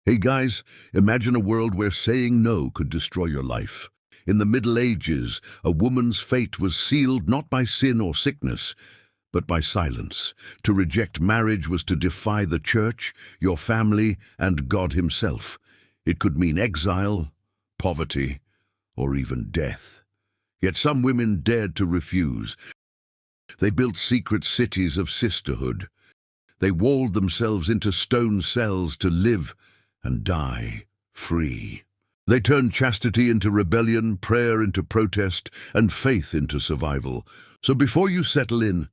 Hey guys, imagine a world where saying no could destroy your life. In the Middle Ages, a woman's fate was sealed not by sin or sickness, but by silence. To reject marriage was to defy the church, your family, and God himself. It could mean exile, poverty, or even death. Yet some women dared to refuse. They built secret cities of sisterhood. They walled themselves into stone cells to live and die free. They turned chastity into rebellion, prayer into protest, and faith into survival. So before you settle in,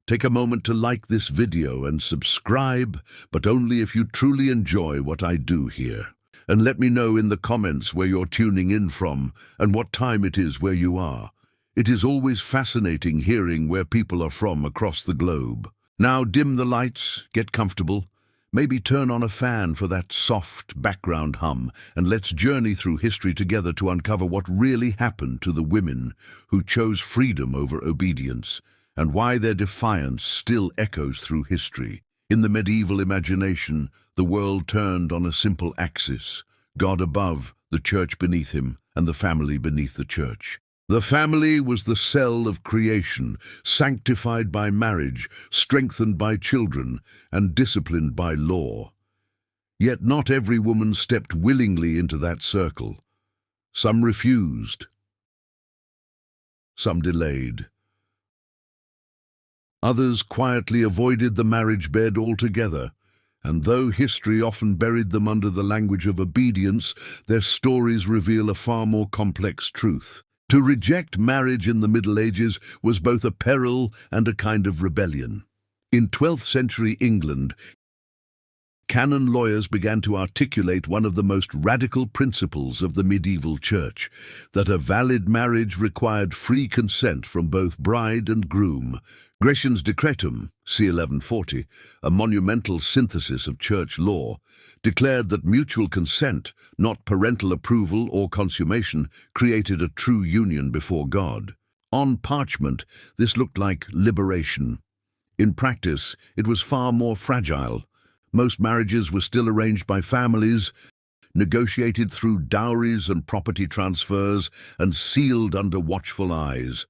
take a moment to like this video and subscribe, but only if you truly enjoy what I do here. And let me know in the comments where you're tuning in from and what time it is where you are. It is always fascinating hearing where people are from across the globe. Now dim the lights, get comfortable. Maybe turn on a fan for that soft background hum, and let's journey through history together to uncover what really happened to the women who chose freedom over obedience, and why their defiance still echoes through history. In the medieval imagination, the world turned on a simple axis: God above, the church beneath him, and the family beneath the church. The family was the cell of creation, sanctified by marriage, strengthened by children, and disciplined by law. Yet not every woman stepped willingly into that circle. Some refused. Some delayed. Others quietly avoided the marriage bed altogether. And though history often buried them under the language of obedience, their stories reveal a far more complex truth. To reject marriage in the Middle Ages was both a peril and a kind of rebellion. In 12th century England, canon lawyers began to articulate one of the most radical principles of the medieval church, that a valid marriage required free consent from both bride and groom. Gratian's Decretum, c. 1140, a monumental synthesis of church law, declared that mutual consent, not parental approval or consummation, created a true union before God. On parchment, this looked like liberation. In practice, it was far more fragile. Most marriages were still arranged by families, negotiated through dowries and property transfers, and sealed under watchful eyes.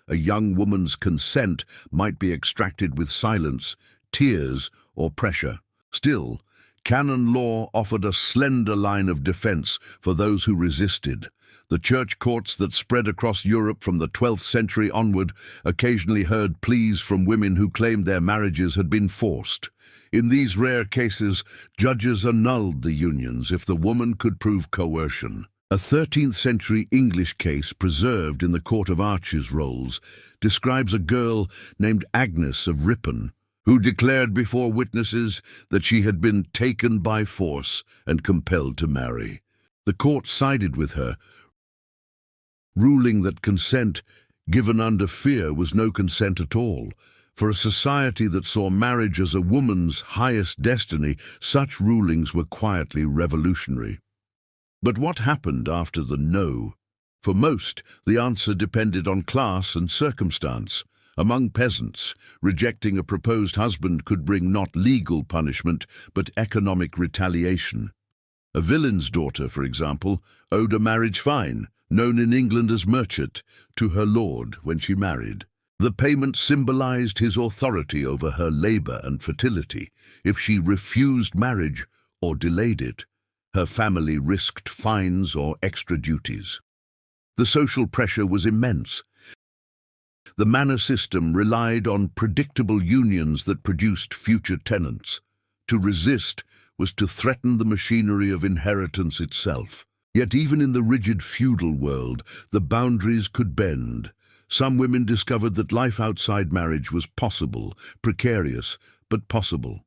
A young woman's consent might be extracted with silence, tears, or pressure. Still, canon law offered a slender line of defense for those who resisted. The church courts that spread across Europe from the 12th century onward occasionally heard pleas from women who claimed their marriages had been forced. In these rare cases, judges annulled the unions if the woman could prove coercion. A 13th century English case preserved in the Court of Arches rolls describes a girl named Agnes of Ripon, who declared before witnesses that she had been taken by force and compelled to marry. The court sided with her, ruling that consent given under fear was no consent at all. For a society that saw marriage as a woman's highest destiny, such rulings were quietly revolutionary. But what happened after the no? For most, the answer depended on class and circumstance. Among peasants, rejecting a proposed husband could bring not legal punishment, but economic retaliation. A villain's daughter, for example, owed a marriage fine, known in England as merchet, to her lord when she married. The payment symbolized his authority over her labor and fertility. If she refused marriage or delayed it, her family risked fines or extra duties. The social pressure was immense. The manor system relied on predictable unions that produced future tenants. To resist was to threaten the machinery of inheritance itself. Yet even in the rigid feudal world, the boundaries could bend. Some women discovered that life outside marriage was possible, precarious, but possible.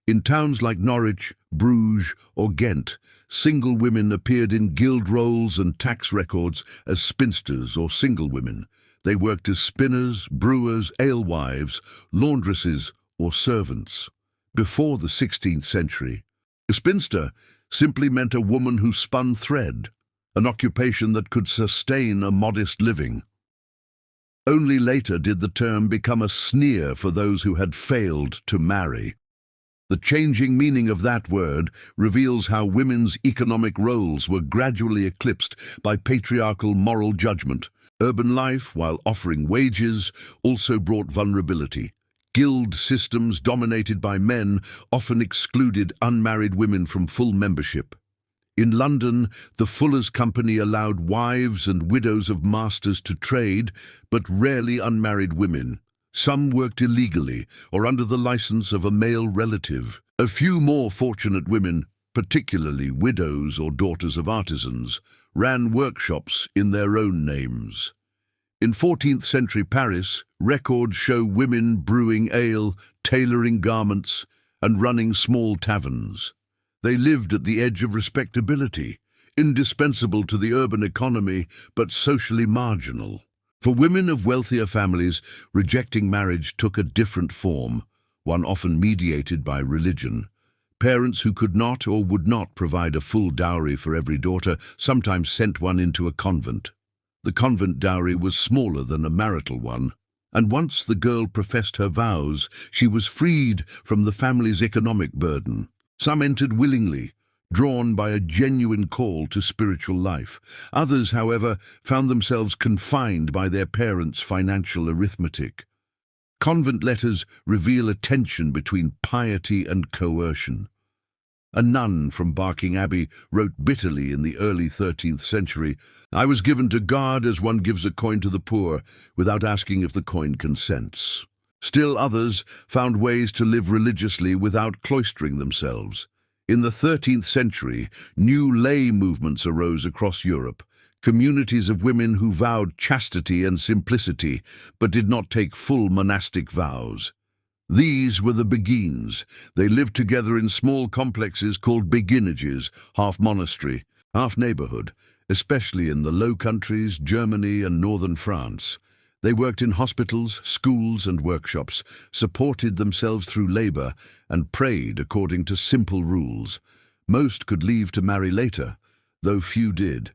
In towns like Norwich, Bruges, or Ghent, single women appeared in guild rolls and tax records as spinsters or single women. They worked as spinners, brewers, alewives, laundresses, or servants. Before the 16th century, a spinster simply meant a woman who spun thread, an occupation that could sustain a modest living. Only later did the term become a sneer for those who had failed to marry. The changing meaning of that word reveals how women's economic roles were gradually eclipsed by patriarchal moral judgment. Urban life, while offering wages, also brought vulnerability. Guild systems dominated by men often excluded unmarried women from full membership. In London, the Fullers' Company allowed wives and widows of masters to trade, but rarely unmarried women. Some worked illegally or under the license of a male relative. A few more fortunate women, particularly widows or daughters of artisans, ran workshops in their own names. In 14th century Paris, records show women brewing ale, tailoring garments, and running small taverns. They lived at the edge of respectability, indispensable to the urban economy, but socially marginal. For women of wealthier families, rejecting marriage took a different form, one often mediated by religion. Parents who could not or would not provide a full dowry for every daughter sometimes sent one into a convent. The convent dowry was smaller than a marital one, and once the girl professed her vows, she was freed from the family's economic burden. Some entered willingly, drawn by a genuine call to spiritual life. Others, however, found themselves confined by their parents' financial arithmetic. Convent letters reveal a tension between piety and coercion. A nun from Barking Abbey wrote bitterly in the early 13th century, "I was given to God as one gives a coin to the poor, without asking if the coin consents." Still others found ways to live religiously without cloistering themselves. In the 13th century, new lay movements arose across Europe, communities of women who vowed chastity and simplicity, but did not take full monastic vows. These were the beguines. They lived together in small complexes called beguinages, half monastery, half neighborhood, especially in the Low Countries, Germany and northern France. They worked in hospitals, schools and workshops, supported themselves through labor, and prayed according to simple rules. Most could leave to marry later, though few did.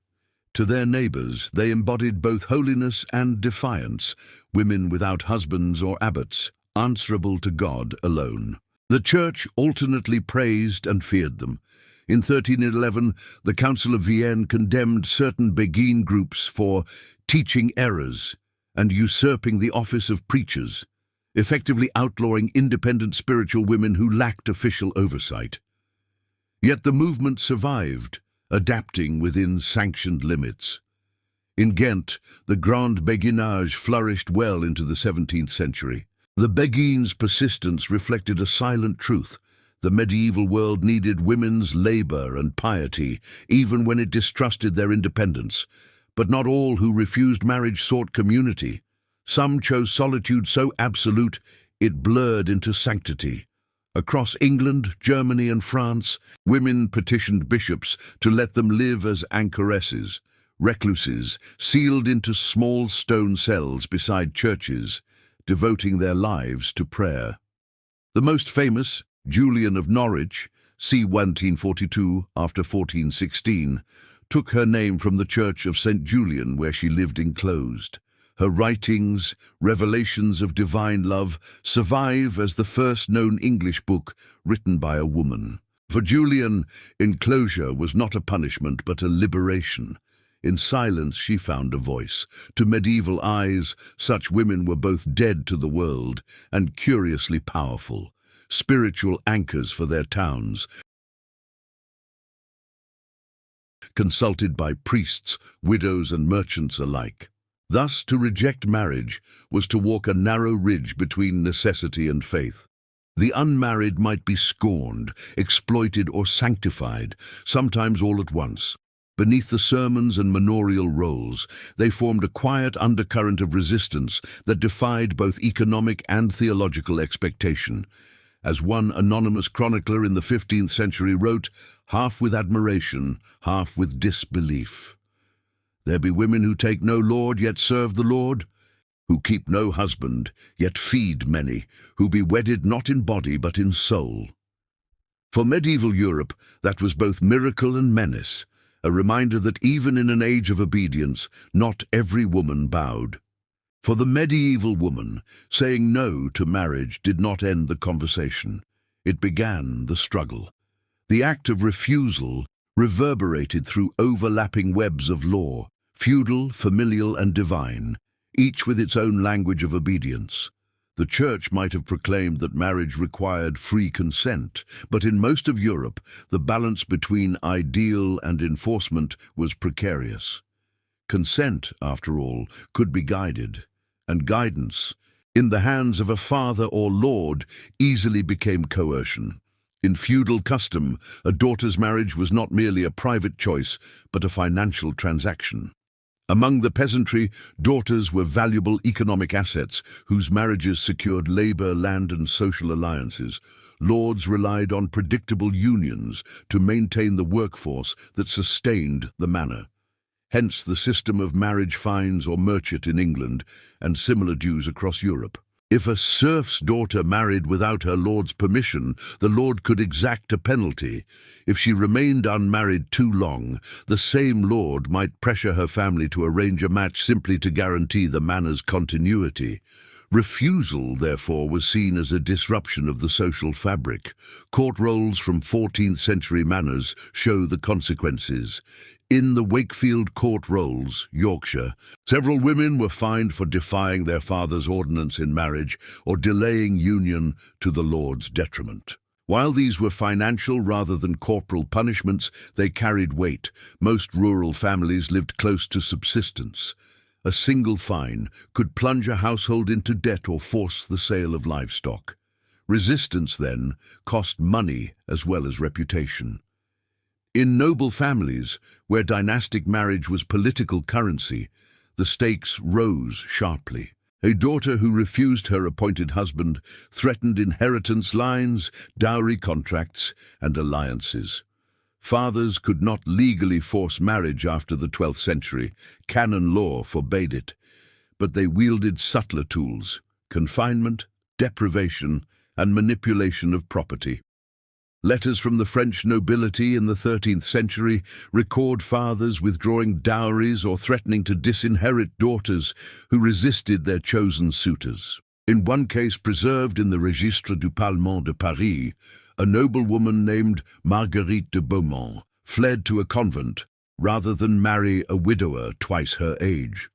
To their neighbors, they embodied both holiness and defiance, women without husbands or abbots, answerable to God alone. The Church alternately praised and feared them. In 1311, the Council of Vienne condemned certain beguine groups for teaching errors and usurping the office of preachers, effectively outlawing independent spiritual women who lacked official oversight. Yet the movement survived, adapting within sanctioned limits. In Ghent, the Grand Beguinage flourished well into the 17th century. The beguines' persistence reflected a silent truth. The medieval world needed women's labor and piety, even when it distrusted their independence. But not all who refused marriage sought community. Some chose solitude so absolute it blurred into sanctity. Across England, Germany and France, women petitioned bishops to let them live as anchoresses, recluses, sealed into small stone cells beside churches, devoting their lives to prayer. The most famous, Julian of Norwich, c. 1442 after 1416, took her name from the church of St. Julian where she lived enclosed. Her writings, revelations of divine love, survive as the first known English book written by a woman. For Julian, enclosure was not a punishment but a liberation. In silence she found a voice. To medieval eyes, such women were both dead to the world and curiously powerful, spiritual anchors for their towns, consulted by priests, widows and merchants alike. Thus, to reject marriage was to walk a narrow ridge between necessity and faith. The unmarried might be scorned, exploited or sanctified, sometimes all at once. Beneath the sermons and manorial roles, they formed a quiet undercurrent of resistance that defied both economic and theological expectation. As one anonymous chronicler in the 15th century wrote, half with admiration, half with disbelief. There be women who take no lord, yet serve the Lord, who keep no husband, yet feed many, who be wedded not in body but in soul. For medieval Europe, that was both miracle and menace, a reminder that even in an age of obedience, not every woman bowed. For the medieval woman, saying no to marriage did not end the conversation. It began the struggle. The act of refusal reverberated through overlapping webs of law, feudal, familial, and divine, each with its own language of obedience. The Church might have proclaimed that marriage required free consent, but in most of Europe, the balance between ideal and enforcement was precarious. Consent, after all, could be guided, and guidance, in the hands of a father or lord, easily became coercion. In feudal custom, a daughter's marriage was not merely a private choice, but a financial transaction. Among the peasantry, daughters were valuable economic assets whose marriages secured labor, land, and social alliances. Lords relied on predictable unions to maintain the workforce that sustained the manor. Hence the system of marriage fines or merchant in England and similar dues across Europe. If a serf's daughter married without her lord's permission, the lord could exact a penalty. If she remained unmarried too long, the same lord might pressure her family to arrange a match simply to guarantee the manor's continuity. Refusal, therefore, was seen as a disruption of the social fabric. Court rolls from 14th century manors show the consequences. In the Wakefield Court Rolls, Yorkshire, several women were fined for defying their father's ordinance in marriage or delaying union to the lord's detriment. While these were financial rather than corporal punishments, they carried weight. Most rural families lived close to subsistence. A single fine could plunge a household into debt or force the sale of livestock. Resistance, then, cost money as well as reputation. In noble families, where dynastic marriage was political currency, the stakes rose sharply. A daughter who refused her appointed husband threatened inheritance lines, dowry contracts, and alliances. Fathers could not legally force marriage after the 12th century. Canon law forbade it. But they wielded subtler tools: confinement, deprivation, and manipulation of property. Letters from the French nobility in the 13th century record fathers withdrawing dowries or threatening to disinherit daughters who resisted their chosen suitors. In one case preserved in the Registre du Parlement de Paris, a noblewoman named Marguerite de Beaumont fled to a convent rather than marry a widower twice her age.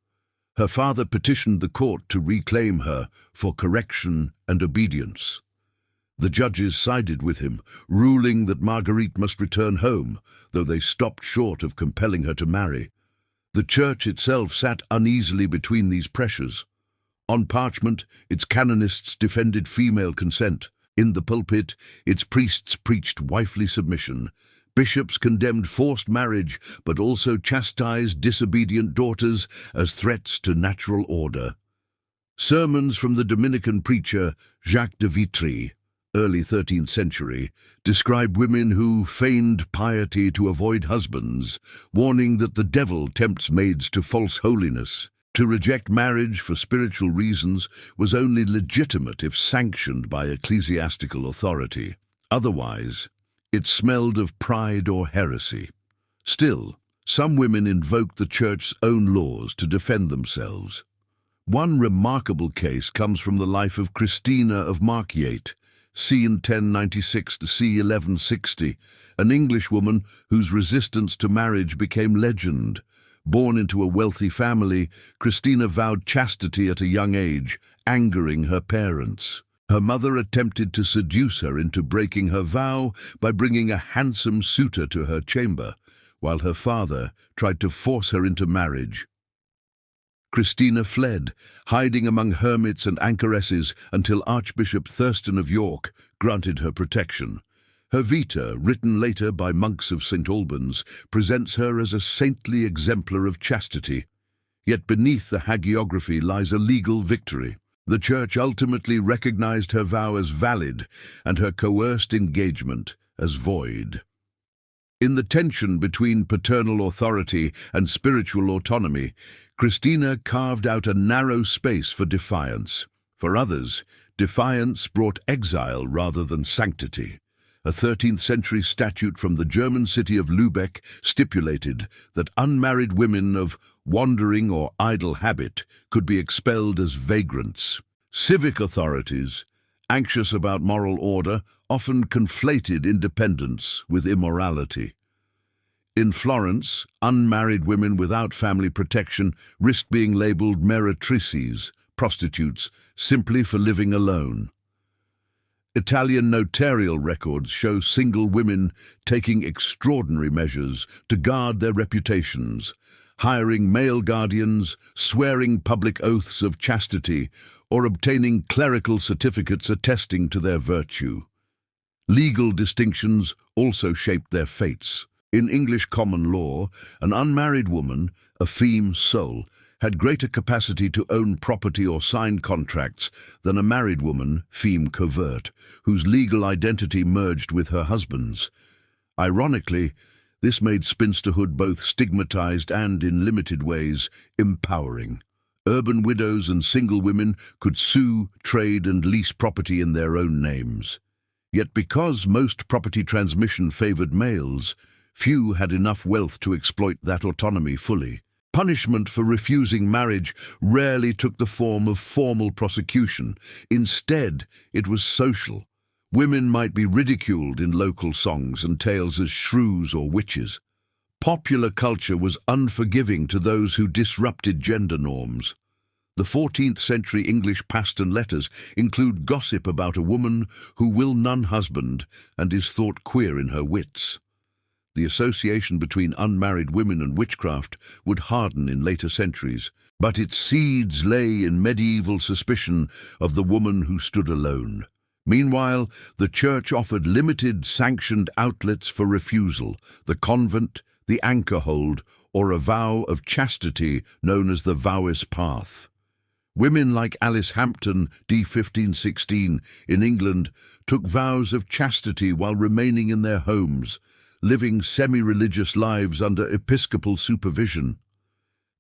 Her father petitioned the court to reclaim her for correction and obedience. The judges sided with him, ruling that Marguerite must return home, though they stopped short of compelling her to marry. The Church itself sat uneasily between these pressures. On parchment, its canonists defended female consent. In the pulpit, its priests preached wifely submission. Bishops condemned forced marriage, but also chastised disobedient daughters as threats to natural order. Sermons from the Dominican preacher Jacques de Vitry, early 13th century, describe women who feigned piety to avoid husbands, warning that the devil tempts maids to false holiness. To reject marriage for spiritual reasons was only legitimate if sanctioned by ecclesiastical authority. Otherwise, it smelled of pride or heresy. Still, some women invoked the Church's own laws to defend themselves. One remarkable case comes from the life of Christina of Markyate, c. 1096 to c. 1160, an Englishwoman whose resistance to marriage became legend. Born into a wealthy family, Christina vowed chastity at a young age, angering her parents. Her mother attempted to seduce her into breaking her vow by bringing a handsome suitor to her chamber, while her father tried to force her into marriage. Christina fled, hiding among hermits and anchoresses until Archbishop Thurston of York granted her protection. Her vita, written later by monks of St. Albans, presents her as a saintly exemplar of chastity. Yet beneath the hagiography lies a legal victory. The Church ultimately recognized her vow as valid and her coerced engagement as void. In the tension between paternal authority and spiritual autonomy, Christina carved out a narrow space for defiance. For others, defiance brought exile rather than sanctity. A 13th century statute from the German city of Lübeck stipulated that unmarried women of wandering or idle habit could be expelled as vagrants. Civic authorities anxious about moral order, often conflated independence with immorality. In Florence, unmarried women without family protection risked being labeled meretrices, prostitutes, simply for living alone. Italian notarial records show single women taking extraordinary measures to guard their reputations, hiring male guardians, swearing public oaths of chastity, or obtaining clerical certificates attesting to their virtue. Legal distinctions also shaped their fates. In English common law, an unmarried woman, a feme sole, had greater capacity to own property or sign contracts than a married woman, feme covert, whose legal identity merged with her husband's. Ironically, this made spinsterhood both stigmatized and, in limited ways, empowering. Urban widows and single women could sue, trade, and lease property in their own names. Yet because most property transmission favored males, few had enough wealth to exploit that autonomy fully. Punishment for refusing marriage rarely took the form of formal prosecution. Instead, it was social. Women might be ridiculed in local songs and tales as shrews or witches. Popular culture was unforgiving to those who disrupted gender norms. The 14th century English Paston letters include gossip about a woman who will none husband and is thought queer in her wits. The association between unmarried women and witchcraft would harden in later centuries, but its seeds lay in medieval suspicion of the woman who stood alone. Meanwhile, the Church offered limited, sanctioned outlets for refusal: the convent, the anchor hold, or a vow of chastity known as the vowes path. Women like Alice Hampton, d. 1516, in England, took vows of chastity while remaining in their homes, living semi-religious lives under episcopal supervision.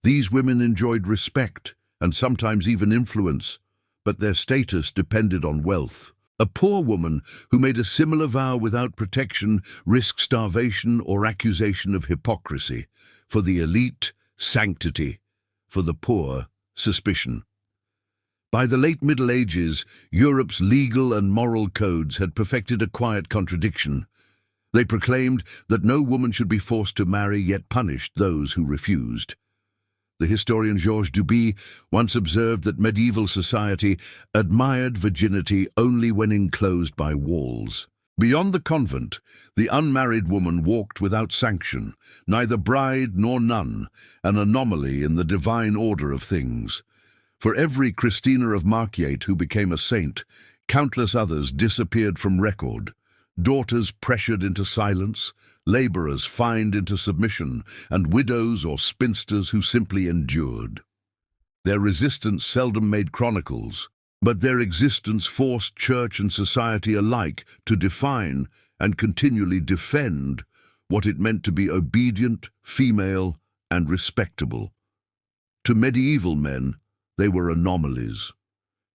These women enjoyed respect and sometimes even influence, but their status depended on wealth. A poor woman who made a similar vow without protection risked starvation or accusation of hypocrisy. For the elite, sanctity; for the poor, suspicion. By the late Middle Ages, Europe's legal and moral codes had perfected a quiet contradiction. They proclaimed that no woman should be forced to marry, yet punished those who refused. The historian Georges Duby once observed that medieval society admired virginity only when enclosed by walls. Beyond the convent, the unmarried woman walked without sanction, neither bride nor nun, an anomaly in the divine order of things. For every Christina of Marquiate who became a saint, countless others disappeared from record. Daughters pressured into silence, laborers fined into submission, and widows or spinsters who simply endured. Their resistance seldom made chronicles, but their existence forced church and society alike to define and continually defend what it meant to be obedient, female, and respectable. To medieval men, they were anomalies.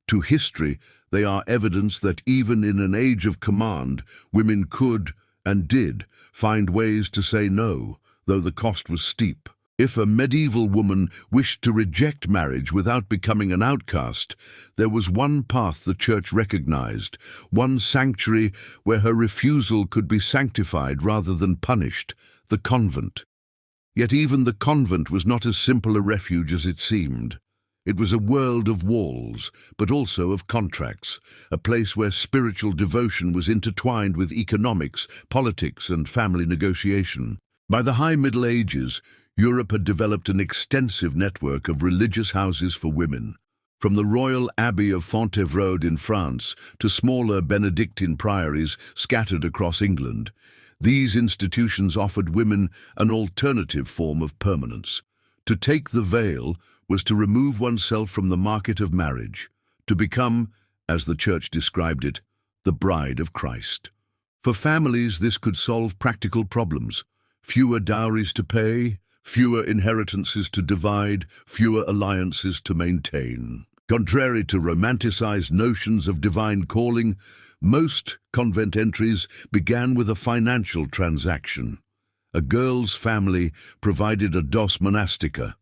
To history, they are evidence that even in an age of command, women could, and did, find ways to say no, though the cost was steep. If a medieval woman wished to reject marriage without becoming an outcast, there was one path the Church recognized, one sanctuary where her refusal could be sanctified rather than punished: the convent. Yet even the convent was not as simple a refuge as it seemed. It was a world of walls, but also of contracts, a place where spiritual devotion was intertwined with economics, politics, and family negotiation. By the High Middle Ages, Europe had developed an extensive network of religious houses for women. From the Royal Abbey of Fontevraud in France to smaller Benedictine priories scattered across England, these institutions offered women an alternative form of permanence. To take the veil was to remove oneself from the market of marriage, to become, as the Church described it, the bride of Christ. For families, this could solve practical problems: fewer dowries to pay, fewer inheritances to divide, fewer alliances to maintain. Contrary to romanticized notions of divine calling, most convent entries began with a financial transaction. A girl's family provided a dos monastica,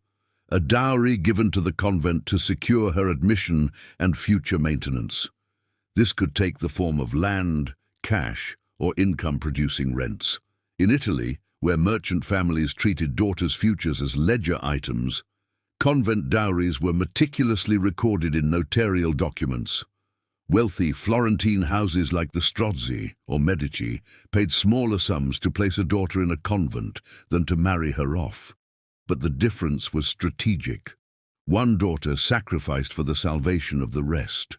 a dowry given to the convent to secure her admission and future maintenance. This could take the form of land, cash, or income-producing rents. In Italy, where merchant families treated daughters' futures as ledger items, convent dowries were meticulously recorded in notarial documents. Wealthy Florentine houses like the Strozzi or Medici paid smaller sums to place a daughter in a convent than to marry her off. But the difference was strategic. One daughter sacrificed for the salvation of the rest.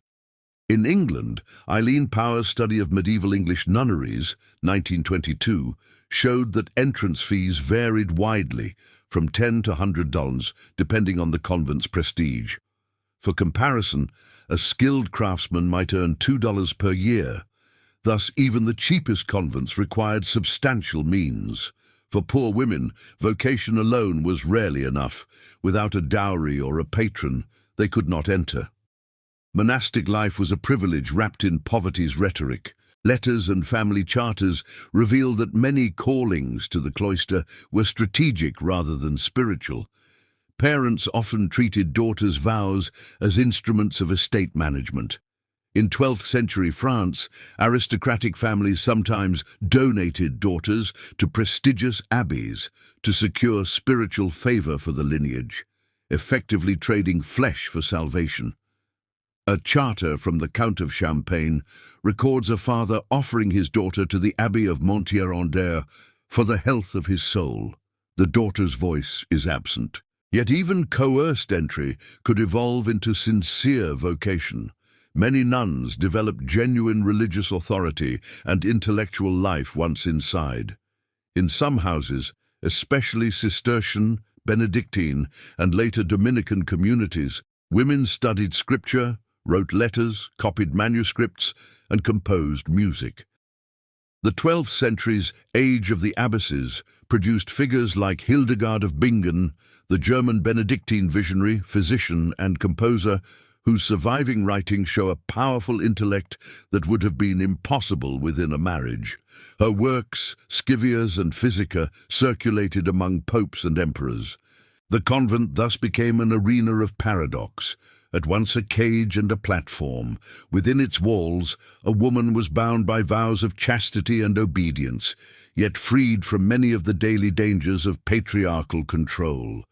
In England, Eileen Power's study of medieval English nunneries, 1922, showed that entrance fees varied widely, from $10 to $100, depending on the convent's prestige. For comparison, a skilled craftsman might earn $2 per year. Thus, even the cheapest convents required substantial means. For poor women, vocation alone was rarely enough. Without a dowry or a patron, they could not enter. Monastic life was a privilege wrapped in poverty's rhetoric. Letters and family charters reveal that many callings to the cloister were strategic rather than spiritual. Parents often treated daughters' vows as instruments of estate management. In 12th century France, aristocratic families sometimes donated daughters to prestigious abbeys to secure spiritual favor for the lineage, effectively trading flesh for salvation. A charter from the Count of Champagne records a father offering his daughter to the Abbey of Montier-en-Der for the health of his soul. The daughter's voice is absent. Yet even coerced entry could evolve into sincere vocation. Many nuns developed genuine religious authority and intellectual life once inside. In some houses, especially Cistercian, Benedictine, and later Dominican communities, women studied scripture, wrote letters, copied manuscripts, and composed music. The 12th century's Age of the Abbesses produced figures like Hildegard of Bingen, the German Benedictine visionary, physician, and composer, whose surviving writings show a powerful intellect that would have been impossible within a marriage. Her works, Scivias and Physica, circulated among popes and emperors. The convent thus became an arena of paradox. At once a cage and a platform, within its walls, a woman was bound by vows of chastity and obedience, yet freed from many of the daily dangers of patriarchal control.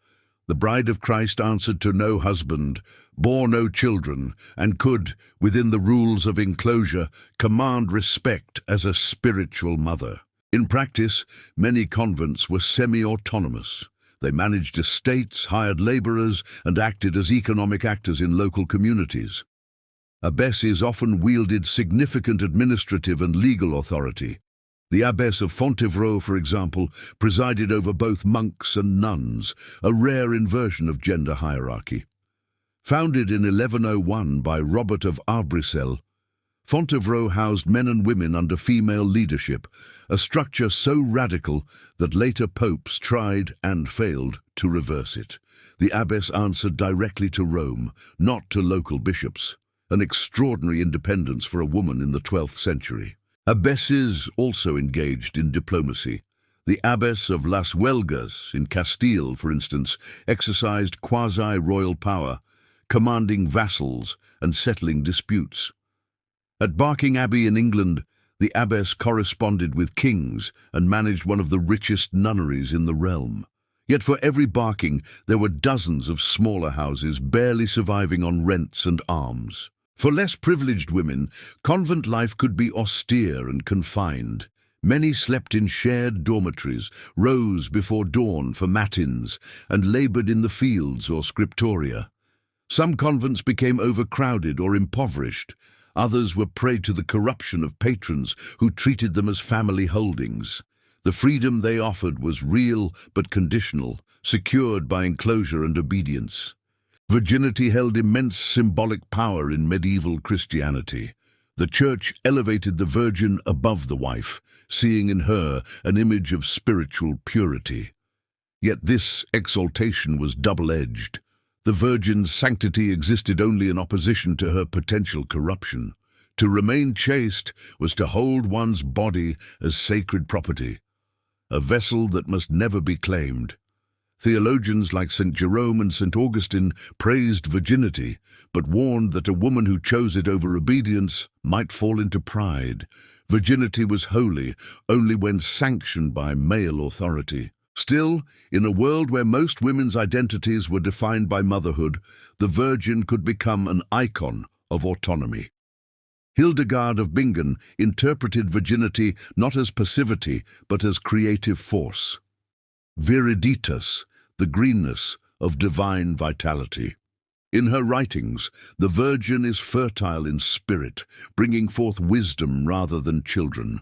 The Bride of Christ answered to no husband, bore no children, and could, within the rules of enclosure, command respect as a spiritual mother. In practice, many convents were semi-autonomous. They managed estates, hired laborers, and acted as economic actors in local communities. Abbesses often wielded significant administrative and legal authority. The abbess of Fontevraud, for example, presided over both monks and nuns, a rare inversion of gender hierarchy. Founded in 1101 by Robert of Arbrissel, Fontevraud housed men and women under female leadership, a structure so radical that later popes tried and failed to reverse it. The abbess answered directly to Rome, not to local bishops, an extraordinary independence for a woman in the 12th century. Abbesses also engaged in diplomacy. The abbess of Las Huelgas in Castile, for instance, exercised quasi-royal power, commanding vassals and settling disputes. At Barking Abbey in England, the abbess corresponded with kings and managed one of the richest nunneries in the realm. Yet for every Barking, there were dozens of smaller houses barely surviving on rents and alms. For less privileged women, convent life could be austere and confined. Many slept in shared dormitories, rose before dawn for matins, and labored in the fields or scriptoria. Some convents became overcrowded or impoverished. Others were prey to the corruption of patrons who treated them as family holdings. The freedom they offered was real but conditional, secured by enclosure and obedience. Virginity held immense symbolic power in medieval Christianity. The Church elevated the virgin above the wife, seeing in her an image of spiritual purity. Yet this exaltation was double-edged. The virgin's sanctity existed only in opposition to her potential corruption. To remain chaste was to hold one's body as sacred property, a vessel that must never be claimed. Theologians like St. Jerome and St. Augustine praised virginity, but warned that a woman who chose it over obedience might fall into pride. Virginity was holy only when sanctioned by male authority. Still, in a world where most women's identities were defined by motherhood, the Virgin could become an icon of autonomy. Hildegard of Bingen interpreted virginity not as passivity, but as creative force. Viriditas, the greenness of divine vitality. In her writings, the Virgin is fertile in spirit, bringing forth wisdom rather than children.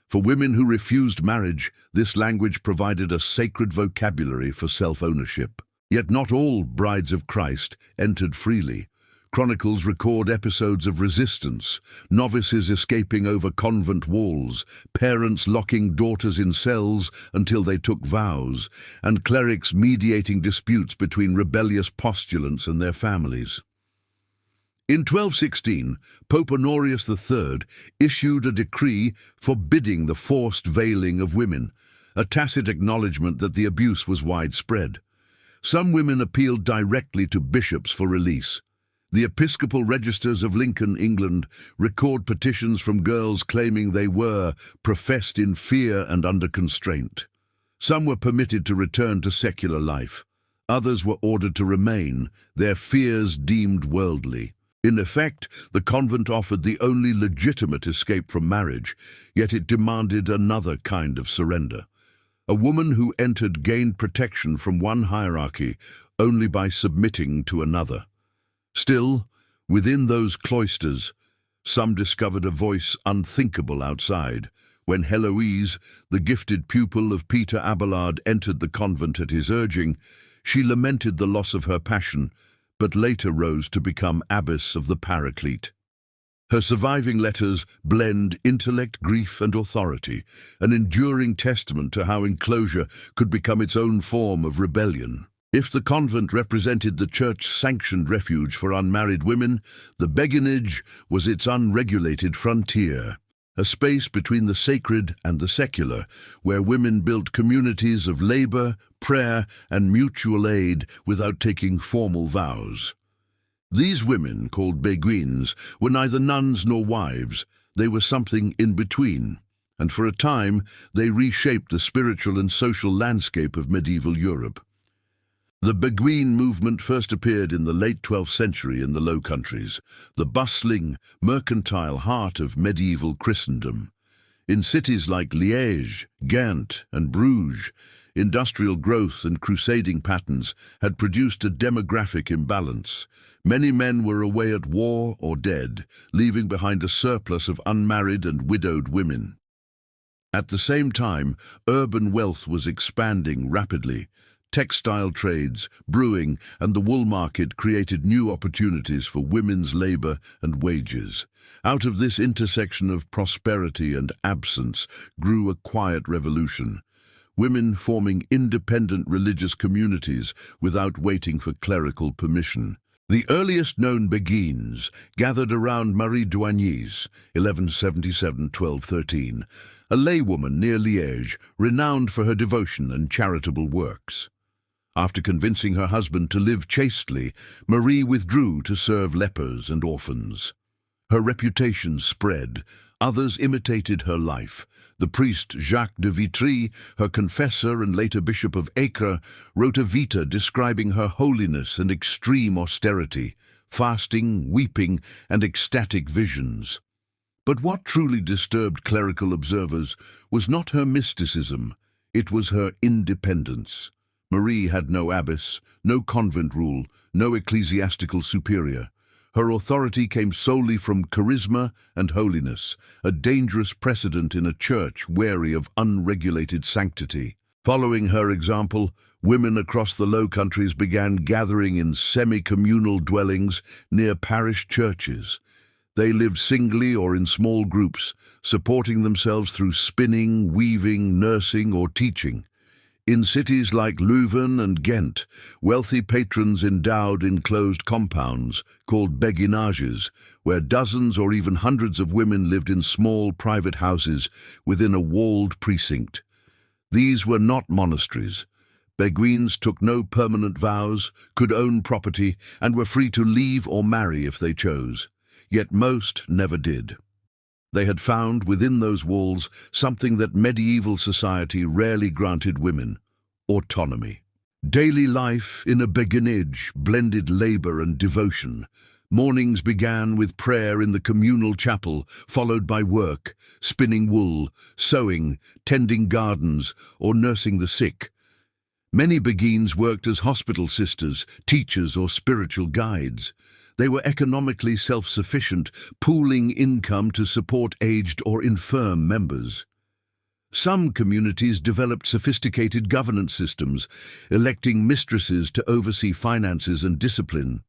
For women who refused marriage, this language provided a sacred vocabulary for self-ownership. Yet not all brides of Christ entered freely. Chronicles record episodes of resistance, novices escaping over convent walls, parents locking daughters in cells until they took vows, and clerics mediating disputes between rebellious postulants and their families. In 1216, Pope Honorius III issued a decree forbidding the forced veiling of women, a tacit acknowledgement that the abuse was widespread. Some women appealed directly to bishops for release. The Episcopal registers of Lincoln, England, record petitions from girls claiming they were professed in fear and under constraint. Some were permitted to return to secular life. Others were ordered to remain, their fears deemed worldly. In effect, the convent offered the only legitimate escape from marriage, yet it demanded another kind of surrender. A woman who entered gained protection from one hierarchy only by submitting to another. Still, within those cloisters, some discovered a voice unthinkable outside. When Heloise, the gifted pupil of Peter Abelard, entered the convent at his urging, she lamented the loss of her passion, but later rose to become abbess of the Paraclete. Her surviving letters blend intellect, grief, and authority, an enduring testament to how enclosure could become its own form of rebellion. If the convent represented the church-sanctioned refuge for unmarried women, the beguinage was its unregulated frontier, a space between the sacred and the secular, where women built communities of labor, prayer, and mutual aid without taking formal vows. These women, called beguines, were neither nuns nor wives. They were something in between, and for a time they reshaped the spiritual and social landscape of medieval Europe. The beguine movement first appeared in the late 12th century in the Low Countries, the bustling, mercantile heart of medieval Christendom. In cities like Liège, Ghent, and Bruges, industrial growth and crusading patterns had produced a demographic imbalance. Many men were away at war or dead, leaving behind a surplus of unmarried and widowed women. At the same time, urban wealth was expanding rapidly. Textile trades, brewing, and the wool market created new opportunities for women's labor and wages. Out of this intersection of prosperity and absence grew a quiet revolution, women forming independent religious communities without waiting for clerical permission. The earliest known beguines gathered around Marie d'Oignies, 1177-1213, a laywoman near Liège, renowned for her devotion and charitable works. After convincing her husband to live chastely, Marie withdrew to serve lepers and orphans. Her reputation spread. Others imitated her life. The priest Jacques de Vitry, her confessor and later Bishop of Acre, wrote a vita describing her holiness and extreme austerity, fasting, weeping, and ecstatic visions. But what truly disturbed clerical observers was not her mysticism, it was her independence. Marie had no abbess, no convent rule, no ecclesiastical superior. Her authority came solely from charisma and holiness, a dangerous precedent in a church wary of unregulated sanctity. Following her example, women across the Low Countries began gathering in semi-communal dwellings near parish churches. They lived singly or in small groups, supporting themselves through spinning, weaving, nursing, or teaching. In cities like Leuven and Ghent, wealthy patrons endowed enclosed compounds, called beguinages, where dozens or even hundreds of women lived in small private houses within a walled precinct. These were not monasteries. Beguines took no permanent vows, could own property, and were free to leave or marry if they chose. Yet most never did. They had found within those walls something that medieval society rarely granted women: autonomy. Daily life in a beguinage blended labor and devotion. Mornings began with prayer in the communal chapel, followed by work, spinning wool, sewing, tending gardens, or nursing the sick. Many beguines worked as hospital sisters, teachers, or spiritual guides. They were economically self-sufficient, pooling income to support aged or infirm members. Some communities developed sophisticated governance systems, electing mistresses to oversee finances and discipline.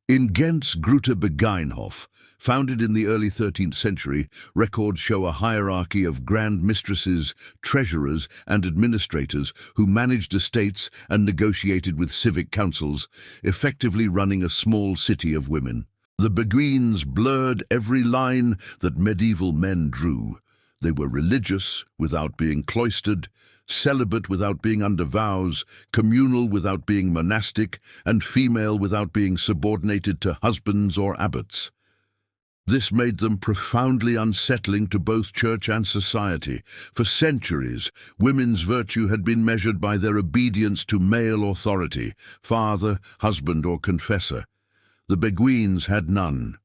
In Ghent's Grote Beguinenhof, founded in the early 13th century, records show a hierarchy of grand mistresses, treasurers, and administrators who managed estates and negotiated with civic councils, effectively running a small city of women. The beguines blurred every line that medieval men drew. They were religious without being cloistered, celibate without being under vows, communal without being monastic, and female without being subordinated to husbands or abbots. This made them profoundly unsettling to both church and society. For centuries, women's virtue had been measured by their obedience to male authority, father, husband, or confessor. The beguines had none.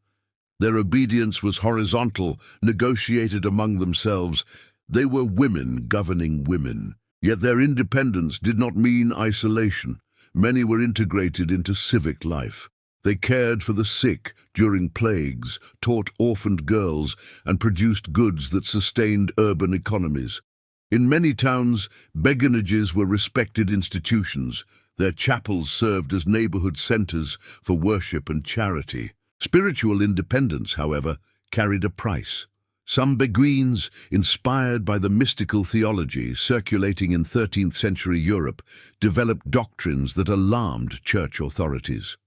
Their obedience was horizontal, negotiated among themselves. They were women governing women. Yet their independence did not mean isolation. Many were integrated into civic life. They cared for the sick during plagues, taught orphaned girls, and produced goods that sustained urban economies. In many towns, beguinages were respected institutions. Their chapels served as neighborhood centers for worship and charity. Spiritual independence, however, carried a price. Some beguines, inspired by the mystical theology circulating in 13th century Europe, developed doctrines that alarmed church authorities.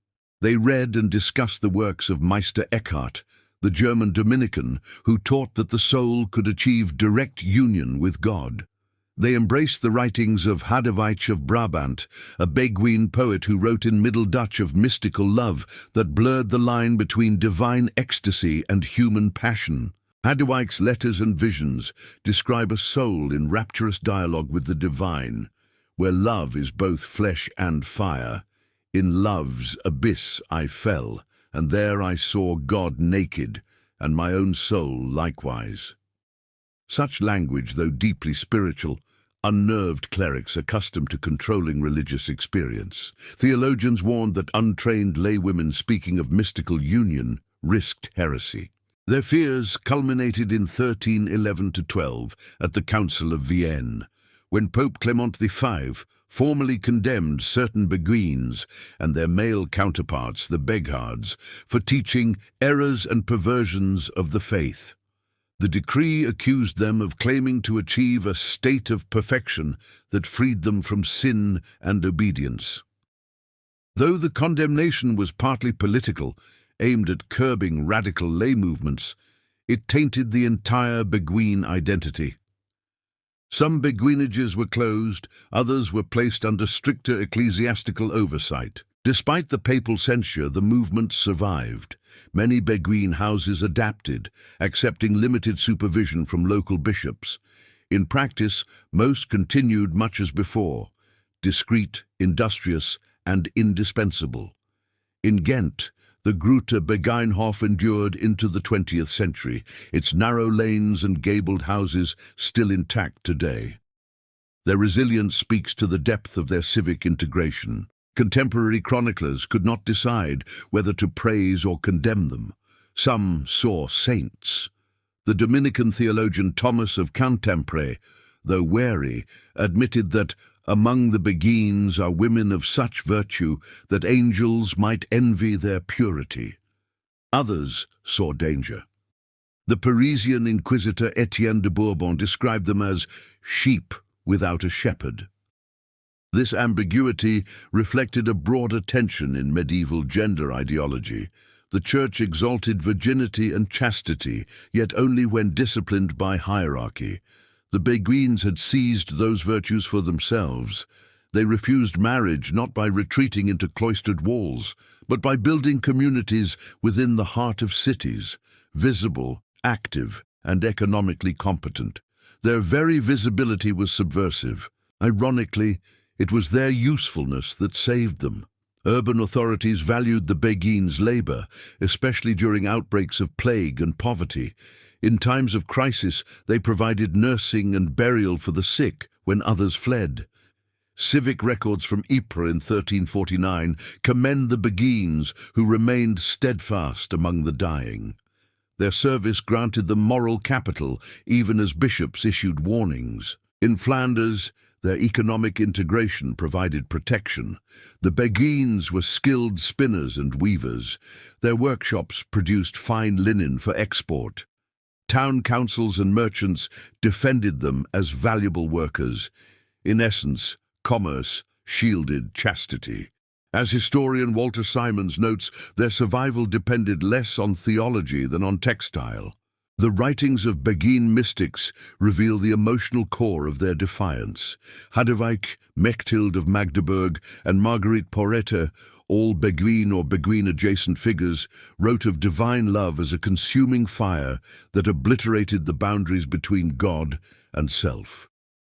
They read and discussed the works of Meister Eckhart, the German Dominican, who taught that the soul could achieve direct union with God. They embraced the writings of Hadewijk of Brabant, a beguine poet who wrote in Middle Dutch of mystical love that blurred the line between divine ecstasy and human passion. Hadewijk's letters and visions describe a soul in rapturous dialogue with the divine, where love is both flesh and fire. In love's abyss I fell, and there I saw God naked, and my own soul likewise. Such language, though deeply spiritual, unnerved clerics accustomed to controlling religious experience. Theologians warned that untrained laywomen speaking of mystical union risked heresy. Their fears culminated in 1311-12 at the Council of Vienne, when Pope Clement V formally condemned certain beguines and their male counterparts, the Begards, for teaching errors and perversions of the faith. The decree accused them of claiming to achieve a state of perfection that freed them from sin and obedience. Though the condemnation was partly political, aimed at curbing radical lay movements, it tainted the entire beguine identity. Some beguinages were closed, others were placed under stricter ecclesiastical oversight. Despite the papal censure, the movement survived. Many beguine houses adapted, accepting limited supervision from local bishops. In practice, most continued much as before, discreet, industrious, and indispensable. In Ghent, the Grote Beguinenhof endured into the 20th century, its narrow lanes and gabled houses still intact today. Their resilience speaks to the depth of their civic integration. Contemporary chroniclers could not decide whether to praise or condemn them. Some saw saints. The Dominican theologian Thomas of Cantempré, though wary, admitted that among the beguines are women of such virtue that angels might envy their purity. Others saw danger. The Parisian inquisitor Etienne de Bourbon described them as sheep without a shepherd. This ambiguity reflected a broader tension in medieval gender ideology. The Church exalted virginity and chastity, yet only when disciplined by hierarchy. The beguines had seized those virtues for themselves. They refused marriage not by retreating into cloistered walls, but by building communities within the heart of cities, visible, active, and economically competent. Their very visibility was subversive. Ironically, it was their usefulness that saved them. Urban authorities valued the beguines' labor, especially during outbreaks of plague and poverty. In times of crisis, they provided nursing and burial for the sick when others fled. Civic records from Ypres in 1349 commend the beguines who remained steadfast among the dying. Their service granted them moral capital, even as bishops issued warnings. In Flanders, their economic integration provided protection. The beguines were skilled spinners and weavers. Their workshops produced fine linen for export. Town councils and merchants defended them as valuable workers. In essence, commerce shielded chastity. As historian Walter Simons notes, their survival depended less on theology than on textile. The writings of beguine mystics reveal the emotional core of their defiance. Hadewijk, Mechthild of Magdeburg, and Marguerite Porete, all beguine or beguine-adjacent figures, wrote of divine love as a consuming fire that obliterated the boundaries between God and self.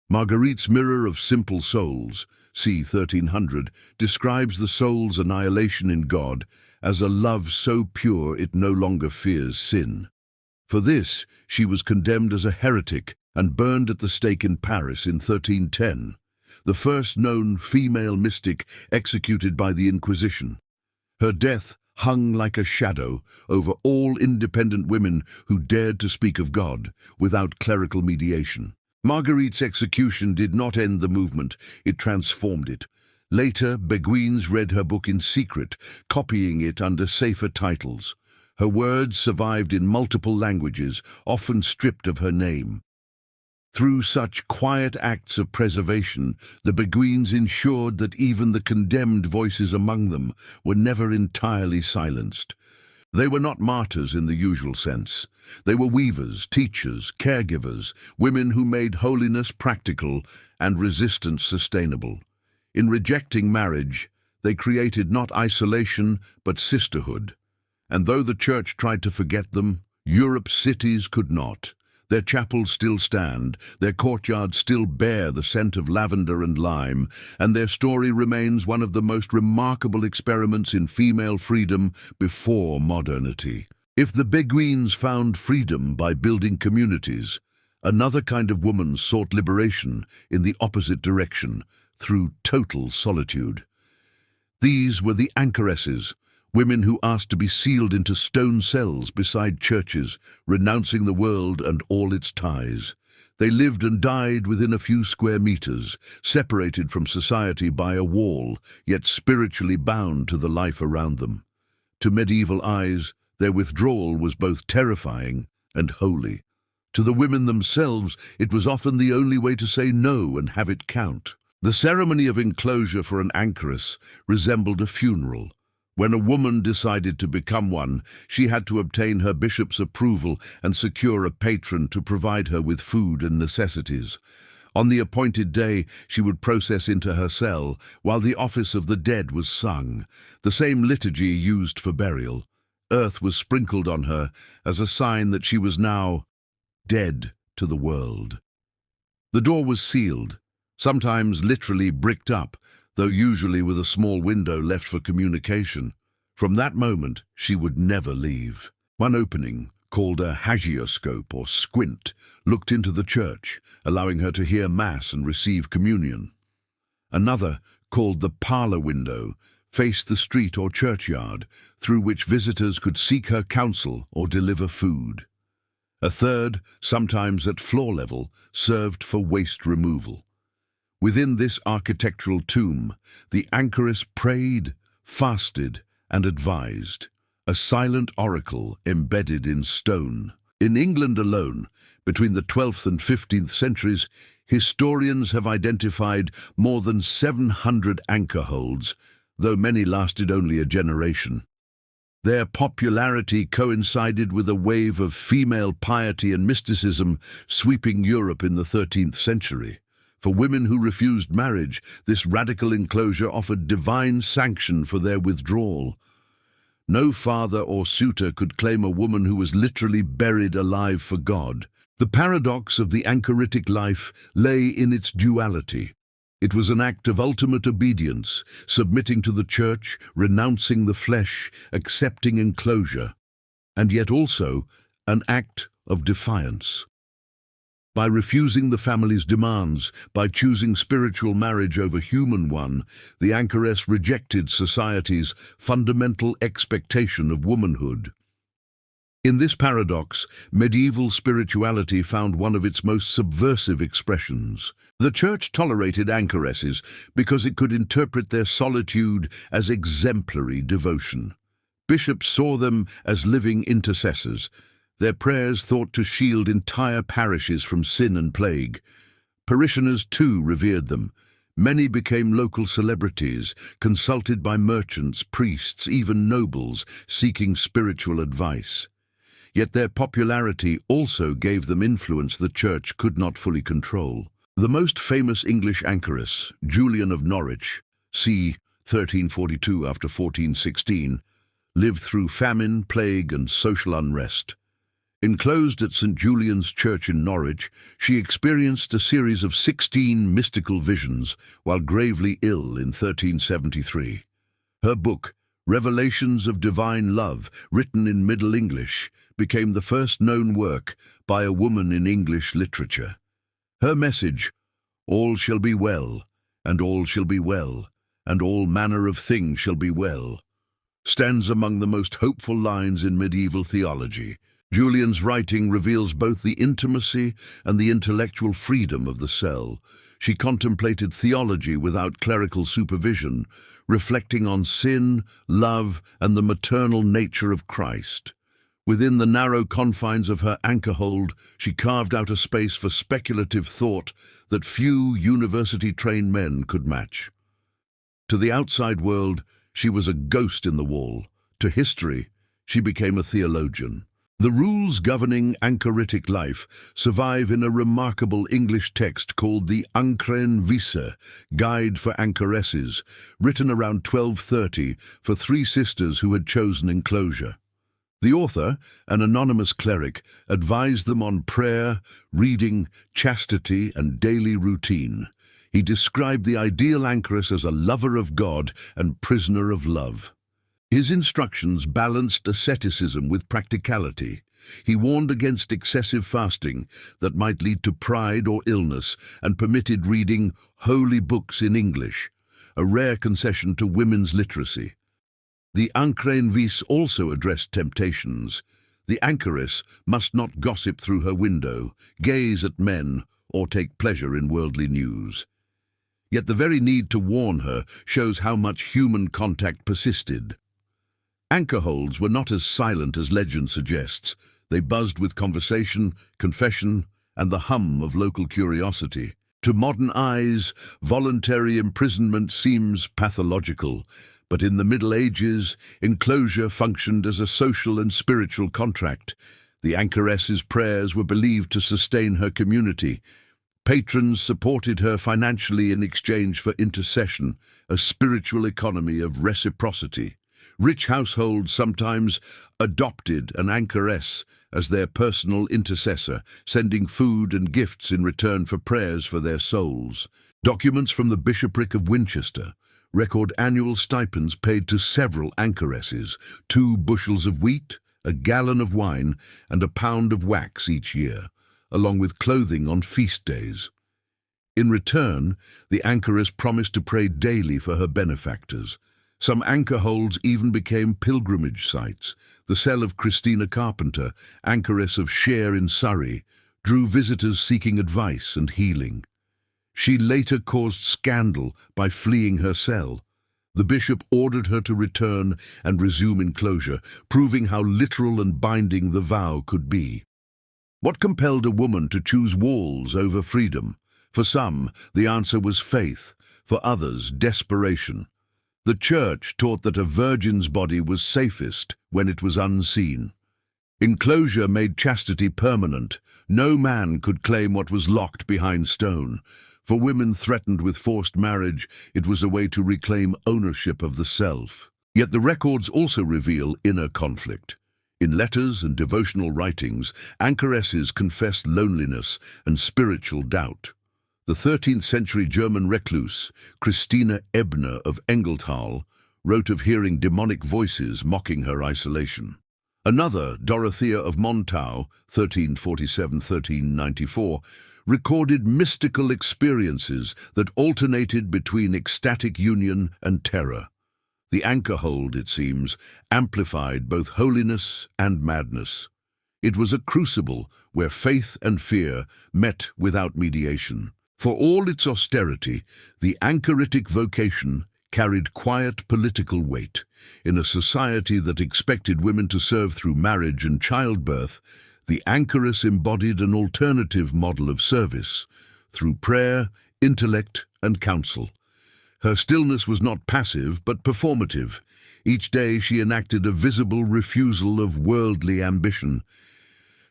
Marguerite's Mirror of Simple Souls, c. 1300, describes the soul's annihilation in God as a love so pure it no longer fears sin. For this, she was condemned as a heretic and burned at the stake in Paris in 1310, the first known female mystic executed by the Inquisition. Her death hung like a shadow over all independent women who dared to speak of God without clerical mediation. Marguerite's execution did not end the movement, it transformed it. Later, beguines read her book in secret, copying it under safer titles. Her words survived in multiple languages, often stripped of her name. Through such quiet acts of preservation, the beguines ensured that even the condemned voices among them were never entirely silenced. They were not martyrs in the usual sense. They were weavers, teachers, caregivers, women who made holiness practical and resistance sustainable. In rejecting marriage, they created not isolation but sisterhood. And though the Church tried to forget them, Europe's cities could not. Their chapels still stand, their courtyards still bear the scent of lavender and lime, and their story remains one of the most remarkable experiments in female freedom before modernity. If the beguines found freedom by building communities, another kind of woman sought liberation in the opposite direction, through total solitude. These were the anchoresses, women who asked to be sealed into stone cells beside churches, renouncing the world and all its ties. They lived and died within a few square meters, separated from society by a wall, yet spiritually bound to the life around them. To medieval eyes, their withdrawal was both terrifying and holy. To the women themselves, it was often the only way to say no and have it count. The ceremony of enclosure for an anchoress resembled a funeral. When a woman decided to become one, she had to obtain her bishop's approval and secure a patron to provide her with food and necessities. On the appointed day, she would process into her cell, while the office of the dead was sung, the same liturgy used for burial. Earth was sprinkled on her as a sign that she was now dead to the world. The door was sealed, sometimes literally bricked up, though usually with a small window left for communication. From that moment, she would never leave. One opening, called a hagioscope or squint, looked into the church, allowing her to hear Mass and receive communion. Another, called the parlor window, faced the street or churchyard, through which visitors could seek her counsel or deliver food. A third, sometimes at floor level, served for waste removal. Within this architectural tomb, the anchoress prayed, fasted, and advised, a silent oracle embedded in stone. In England alone, between the 12th and 15th centuries, historians have identified more than 700 anchor holds, though many lasted only a generation. Their popularity coincided with a wave of female piety and mysticism sweeping Europe in the 13th century. For women who refused marriage, this radical enclosure offered divine sanction for their withdrawal. No father or suitor could claim a woman who was literally buried alive for God. The paradox of the anchoritic life lay in its duality. It was an act of ultimate obedience, submitting to the church, renouncing the flesh, accepting enclosure, and yet also an act of defiance. By refusing the family's demands, by choosing spiritual marriage over human one, the anchoress rejected society's fundamental expectation of womanhood. In this paradox, medieval spirituality found one of its most subversive expressions. The church tolerated anchoresses because it could interpret their solitude as exemplary devotion. Bishops saw them as living intercessors, their prayers thought to shield entire parishes from sin and plague. Parishioners too revered them. Many became local celebrities, consulted by merchants, priests, even nobles, seeking spiritual advice. Yet their popularity also gave them influence the church could not fully control. The most famous English anchoress, Julian of Norwich, c. 1342 after 1416, lived through famine, plague, and social unrest. Enclosed at St. Julian's Church in Norwich, she experienced a series of 16 mystical visions while gravely ill in 1373. Her book, Revelations of Divine Love, written in Middle English, became the first known work by a woman in English literature. Her message, "All shall be well, and all shall be well, and all manner of things shall be well," stands among the most hopeful lines in medieval theology. Julian's writing reveals both the intimacy and the intellectual freedom of the cell. She contemplated theology without clerical supervision, reflecting on sin, love, and the maternal nature of Christ. Within the narrow confines of her anchor-hold, she carved out a space for speculative thought that few university-trained men could match. To the outside world, she was a ghost in the wall. To history, she became a theologian. The rules governing anchoritic life survive in a remarkable English text called the Anchoresses, Guide for Anchoresses, written around 1230 for three sisters who had chosen enclosure. The author, an anonymous cleric, advised them on prayer, reading, chastity, and daily routine. He described the ideal anchoress as a lover of God and prisoner of love. His instructions balanced asceticism with practicality. He warned against excessive fasting that might lead to pride or illness and permitted reading holy books in English, a rare concession to women's literacy. The anchoresses also addressed temptations. The anchoress must not gossip through her window, gaze at men, or take pleasure in worldly news. Yet the very need to warn her shows how much human contact persisted. Anchor-holds were not as silent as legend suggests. They buzzed with conversation, confession, and the hum of local curiosity. To modern eyes, voluntary imprisonment seems pathological, but in the Middle Ages, enclosure functioned as a social and spiritual contract. The anchoress's prayers were believed to sustain her community. Patrons supported her financially in exchange for intercession, a spiritual economy of reciprocity. Rich households sometimes adopted an anchoress as their personal intercessor, sending food and gifts in return for prayers for their souls. Documents from the Bishopric of Winchester record annual stipends paid to several anchoresses, 2 bushels of wheat, a gallon of wine, and a pound of wax each year, along with clothing on feast days. In return, the anchoress promised to pray daily for her benefactors. Some anchor-holds even became pilgrimage sites. The cell of Christina Carpenter, anchoress of Share in Surrey, drew visitors seeking advice and healing. She later caused scandal by fleeing her cell. The bishop ordered her to return and resume enclosure, proving how literal and binding the vow could be. What compelled a woman to choose walls over freedom? For some, the answer was faith. For others, desperation. The Church taught that a virgin's body was safest when it was unseen. Enclosure made chastity permanent. No man could claim what was locked behind stone. For women threatened with forced marriage, it was a way to reclaim ownership of the self. Yet the records also reveal inner conflict. In letters and devotional writings, anchoresses confessed loneliness and spiritual doubt. The 13th century German recluse, Christina Ebner of Engelthal, wrote of hearing demonic voices mocking her isolation. Another, Dorothea of Montau, 1347–1394, recorded mystical experiences that alternated between ecstatic union and terror. The anchor hold, it seems, amplified both holiness and madness. It was a crucible where faith and fear met without mediation. For all its austerity, the anchoritic vocation carried quiet political weight. In a society that expected women to serve through marriage and childbirth, the anchoress embodied an alternative model of service, through prayer, intellect, and counsel. Her stillness was not passive, but performative. Each day she enacted a visible refusal of worldly ambition.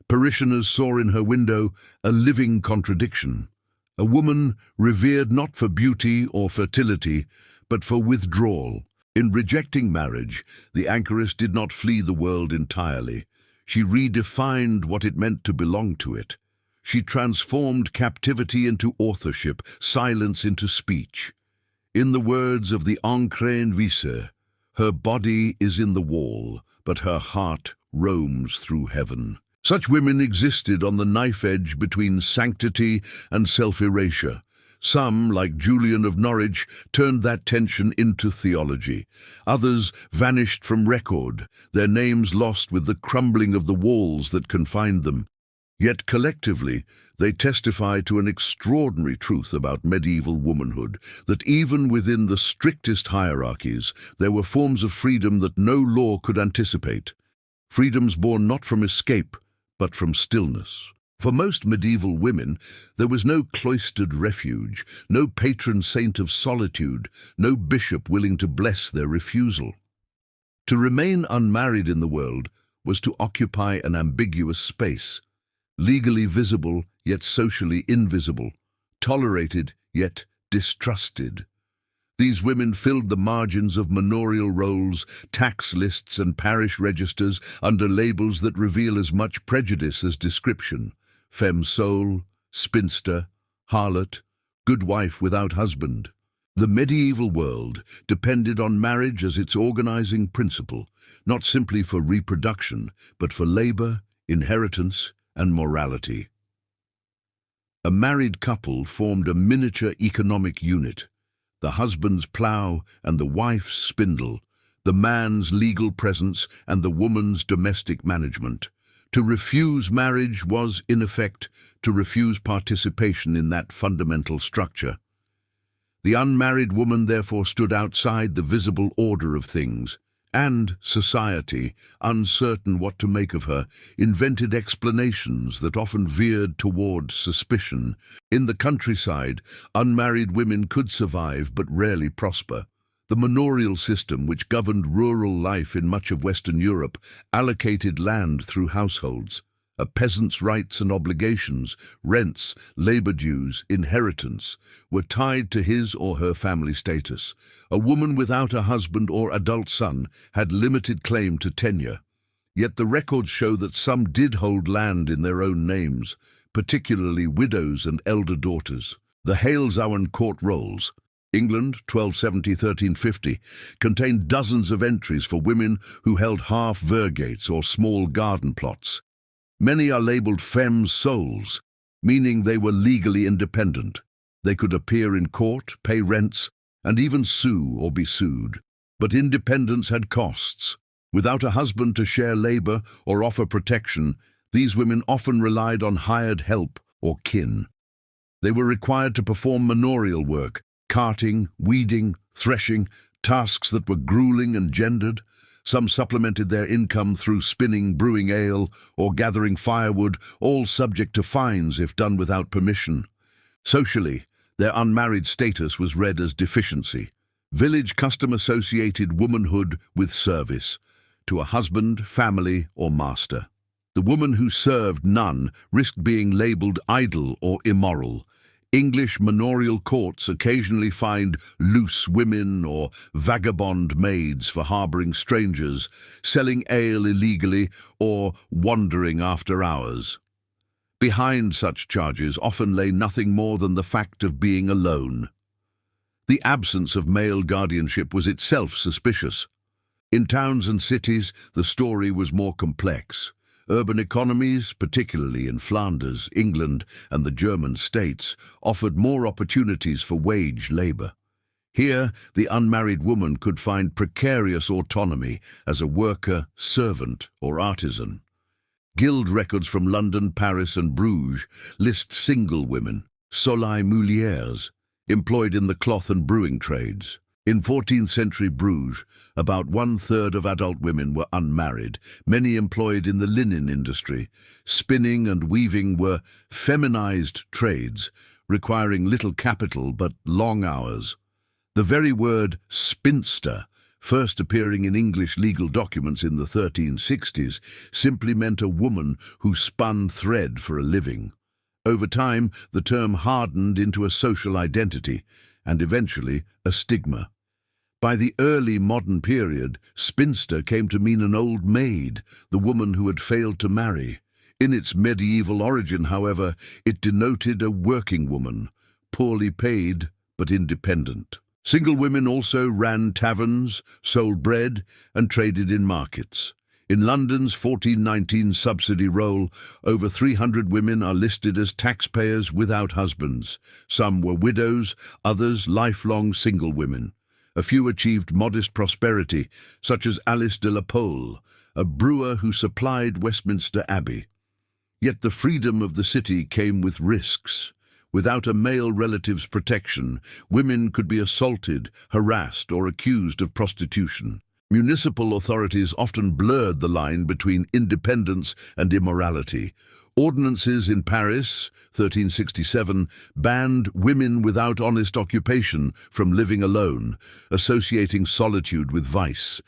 Parishioners saw in her window a living contradiction. A woman revered not for beauty or fertility, but for withdrawal. In rejecting marriage, the anchoress did not flee the world entirely. She redefined what it meant to belong to it. She transformed captivity into authorship, silence into speech. In the words of the anchoresses, her body is in the wall, but her heart roams through heaven. Such women existed on the knife edge between sanctity and self-erasure. Some, like Julian of Norwich, turned that tension into theology. Others vanished from record, their names lost with the crumbling of the walls that confined them. Yet collectively, they testify to an extraordinary truth about medieval womanhood, that even within the strictest hierarchies, there were forms of freedom that no law could anticipate. Freedoms born not from escape, but from stillness. For most medieval women, there was no cloistered refuge, no patron saint of solitude, no bishop willing to bless their refusal. To remain unmarried in the world was to occupy an ambiguous space, legally visible yet socially invisible, tolerated yet distrusted. These women filled the margins of manorial rolls, tax lists and parish registers under labels that reveal as much prejudice as description: femme sole, spinster, harlot, good wife without husband. The medieval world depended on marriage as its organizing principle, not simply for reproduction, but for labor, inheritance, and morality. A married couple formed a miniature economic unit: the husband's plough and the wife's spindle, the man's legal presence and the woman's domestic management. To refuse marriage was, in effect, to refuse participation in that fundamental structure. The unmarried woman therefore stood outside the visible order of things, and society, uncertain what to make of her, invented explanations that often veered toward suspicion. In the countryside, unmarried women could survive but rarely prosper. The manorial system, which governed rural life in much of Western Europe, allocated land through households. A peasant's rights and obligations, rents, labor dues, inheritance, were tied to his or her family status. A woman without a husband or adult son had limited claim to tenure. Yet the records show that some did hold land in their own names, particularly widows and elder daughters. The Halesowen court rolls, England, 1270–1350, contained dozens of entries for women who held half vergates or small garden plots. Many are labelled femme soles, meaning they were legally independent. They could appear in court, pay rents, and even sue or be sued. But independence had costs. Without a husband to share labour or offer protection, these women often relied on hired help or kin. They were required to perform manorial work, carting, weeding, threshing, tasks that were grueling and gendered. Some supplemented their income through spinning, brewing ale, or gathering firewood, all subject to fines if done without permission. Socially, their unmarried status was read as deficiency. Village custom associated womanhood with service, to a husband, family, or master. The woman who served none risked being labelled idle or immoral. English manorial courts occasionally fined loose women or vagabond maids for harbouring strangers, selling ale illegally, or wandering after hours. Behind such charges often lay nothing more than the fact of being alone. The absence of male guardianship was itself suspicious. In towns and cities, the story was more complex. Urban economies, particularly in Flanders, England, and the German states, offered more opportunities for wage labour. Here, the unmarried woman could find precarious autonomy as a worker, servant, or artisan. Guild records from London, Paris, and Bruges list single women, soli muliers, employed in the cloth and brewing trades. In 14th century Bruges, about 1/3 of adult women were unmarried, many employed in the linen industry. Spinning and weaving were feminized trades, requiring little capital but long hours. The very word spinster, first appearing in English legal documents in the 1360s, simply meant a woman who spun thread for a living. Over time, the term hardened into a social identity, and eventually a stigma. By the early modern period, spinster came to mean an old maid, the woman who had failed to marry. In its medieval origin, however, it denoted a working woman, poorly paid but independent. Single women also ran taverns, sold bread, and traded in markets. In London's 1419 subsidy roll, over 300 women are listed as taxpayers without husbands. Some were widows, others lifelong single women. A few achieved modest prosperity, such as Alice de la Pole, a brewer who supplied Westminster Abbey. Yet the freedom of the city came with risks. Without a male relative's protection, women could be assaulted, harassed, or accused of prostitution. Municipal authorities often blurred the line between independence and immorality. Ordinances in Paris, 1367, banned women without honest occupation from living alone, associating solitude with vice.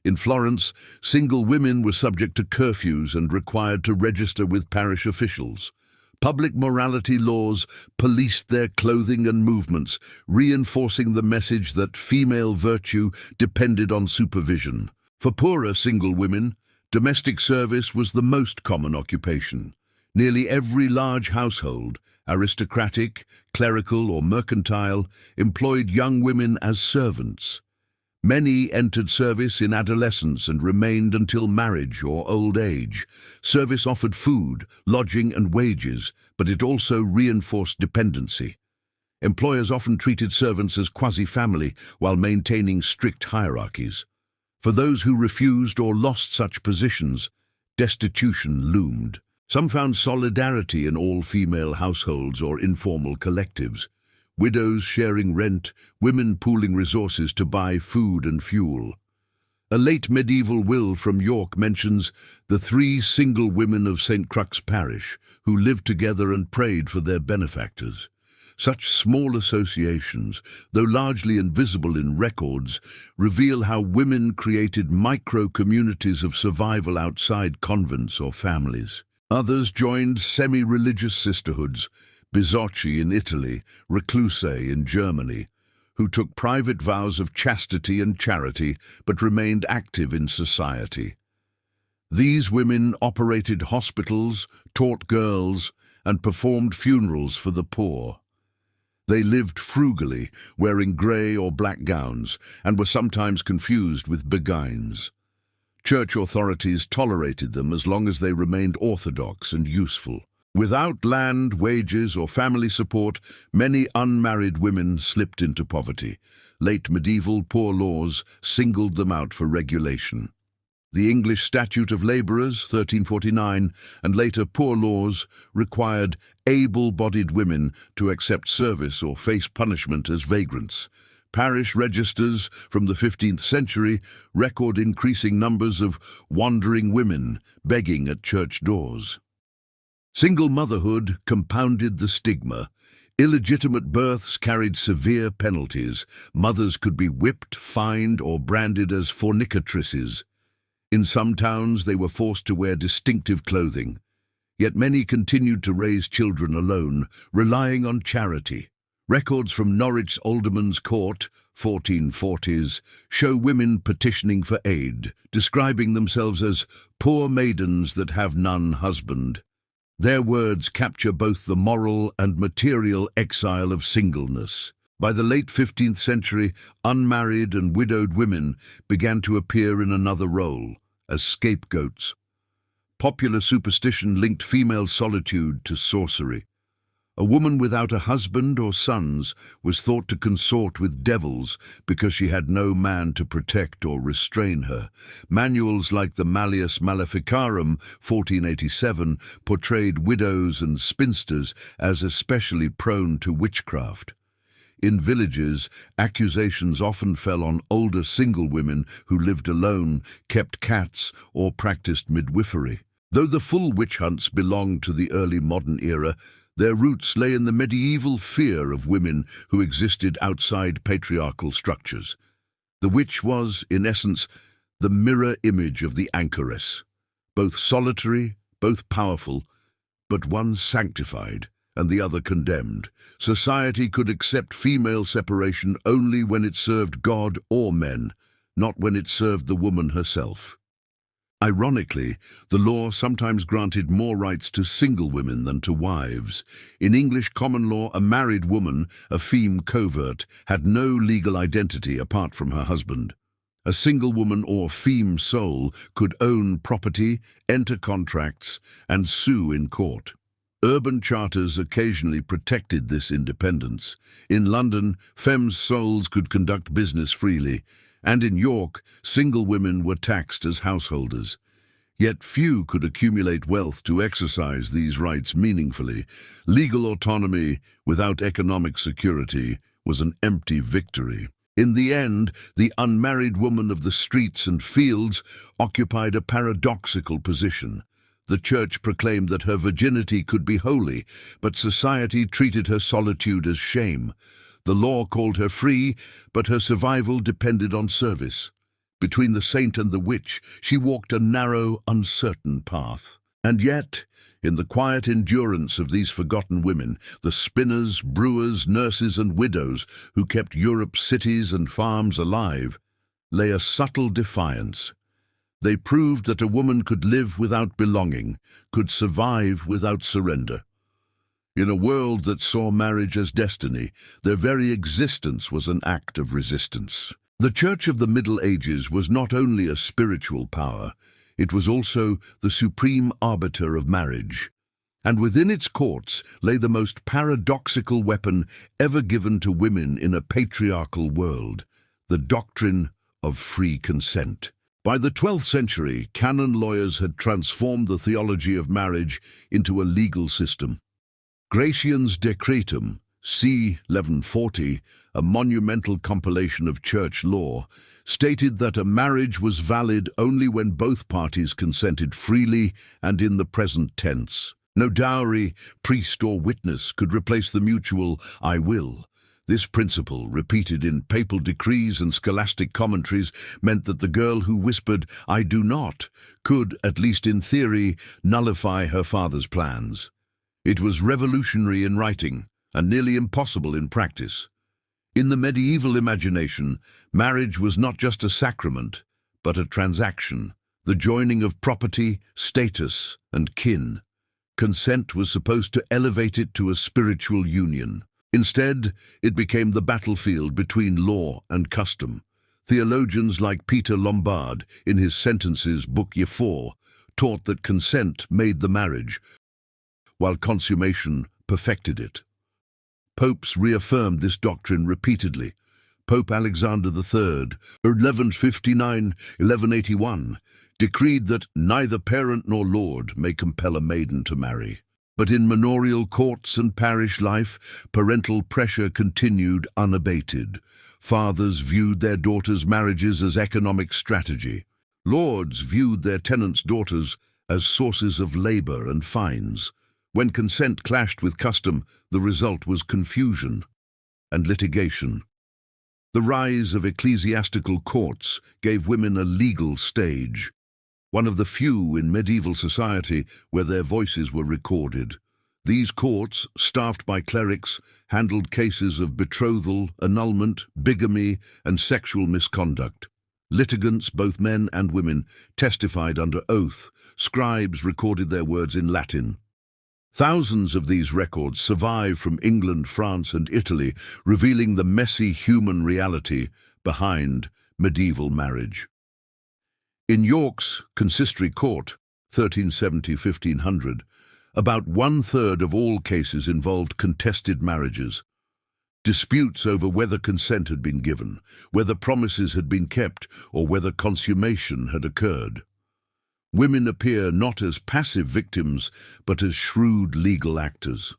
In Florence, single women were subject to curfews and required to register with parish officials. Public morality laws policed their clothing and movements, reinforcing the message that female virtue depended on supervision. For poorer single women, domestic service was the most common occupation. Nearly every large household, aristocratic, clerical, or mercantile, employed young women as servants. Many entered service in adolescence and remained until marriage or old age. Service offered food, lodging, and wages, but it also reinforced dependency. Employers often treated servants as quasi-family while maintaining strict hierarchies. For those who refused or lost such positions, destitution loomed. Some found solidarity in all-female households or informal collectives. Widows sharing rent, women pooling resources to buy food and fuel. A late medieval will from York mentions the 3 single women of St. Crux parish who lived together and prayed for their benefactors. Such small associations, though largely invisible in records, reveal how women created micro-communities of survival outside convents or families. Others joined semi-religious sisterhoods, Bizocchi in Italy, reclusae in Germany, who took private vows of chastity and charity but remained active in society. These women operated hospitals, taught girls, and performed funerals for the poor. They lived frugally, wearing grey or black gowns, and were sometimes confused with beguines. Church authorities tolerated them as long as they remained orthodox and useful. Without land, wages, or family support, many unmarried women slipped into poverty. Late medieval poor laws singled them out for regulation. The English Statute of Labourers, 1349, and later poor laws required able-bodied women to accept service or face punishment as vagrants. Parish registers from the 15th century record increasing numbers of wandering women begging at church doors. Single motherhood compounded the stigma. Illegitimate births carried severe penalties. Mothers could be whipped, fined, or branded as fornicatresses. In some towns, they were forced to wear distinctive clothing. Yet many continued to raise children alone, relying on charity. Records from Norwich Alderman's Court, 1440s, show women petitioning for aid, describing themselves as poor maidens that have none husband. Their words capture both the moral and material exile of singleness. By the late 15th century, unmarried and widowed women began to appear in another role, as scapegoats. Popular superstition linked female solitude to sorcery. A woman without a husband or sons was thought to consort with devils because she had no man to protect or restrain her. Manuals like the Malleus Maleficarum, 1487, portrayed widows and spinsters as especially prone to witchcraft. In villages, accusations often fell on older single women who lived alone, kept cats, or practiced midwifery. Though the full witch hunts belonged to the early modern era, their roots lay in the medieval fear of women who existed outside patriarchal structures. The witch was, in essence, the mirror image of the anchoress, both solitary, both powerful, but one sanctified and the other condemned. Society could accept female separation only when it served God or men, not when it served the woman herself. Ironically, the law sometimes granted more rights to single women than to wives. In English common law, a married woman, a feme covert, had no legal identity apart from her husband. A single woman or feme soul could own property, enter contracts, and sue in court. Urban charters occasionally protected this independence. In London, femmes souls could conduct business freely, and in York, single women were taxed as householders. Yet few could accumulate wealth to exercise these rights meaningfully. Legal autonomy without economic security was an empty victory. In the end, the unmarried woman of the streets and fields occupied a paradoxical position. The church proclaimed that her virginity could be holy, but society treated her solitude as shame. The law called her free, but her survival depended on service. Between the saint and the witch, she walked a narrow, uncertain path. And yet, in the quiet endurance of these forgotten women, the spinners, brewers, nurses, and widows who kept Europe's cities and farms alive, lay a subtle defiance. They proved that a woman could live without belonging, could survive without surrender. In a world that saw marriage as destiny, their very existence was an act of resistance. The Church of the Middle Ages was not only a spiritual power, it was also the supreme arbiter of marriage. And within its courts lay the most paradoxical weapon ever given to women in a patriarchal world, the doctrine of free consent. By the 12th century, canon lawyers had transformed the theology of marriage into a legal system. Gratian's Decretum, c. 1140, a monumental compilation of church law, stated that a marriage was valid only when both parties consented freely and in the present tense. No dowry, priest or witness could replace the mutual "I will." This principle, repeated in papal decrees and scholastic commentaries, meant that the girl who whispered "I do not" could, at least in theory, nullify her father's plans. It was revolutionary in writing and nearly impossible in practice. In the medieval imagination, marriage was not just a sacrament, but a transaction, the joining of property, status, and kin. Consent was supposed to elevate it to a spiritual union. Instead, it became the battlefield between law and custom. Theologians like Peter Lombard, in his Sentences Book 4, taught that consent made the marriage, while consummation perfected it. Popes reaffirmed this doctrine repeatedly. Pope Alexander III, 1159-1181, decreed that neither parent nor lord may compel a maiden to marry. But in manorial courts and parish life, parental pressure continued unabated. Fathers viewed their daughters' marriages as economic strategy. Lords viewed their tenants' daughters as sources of labor and fines. When consent clashed with custom, the result was confusion and litigation. The rise of ecclesiastical courts gave women a legal stage. one of the few in medieval society where their voices were recorded. These courts, staffed by clerics, handled cases of betrothal, annulment, bigamy, and sexual misconduct. Litigants, both men and women, testified under oath. Scribes recorded their words in Latin. Thousands of these records survive from England, France, and Italy, revealing the messy human reality behind medieval marriage. In York's consistory court, 1370–1500, about one-third of all cases involved contested marriages. Disputes over whether consent had been given, whether promises had been kept, or whether consummation had occurred. Women appear not as passive victims, but as shrewd legal actors.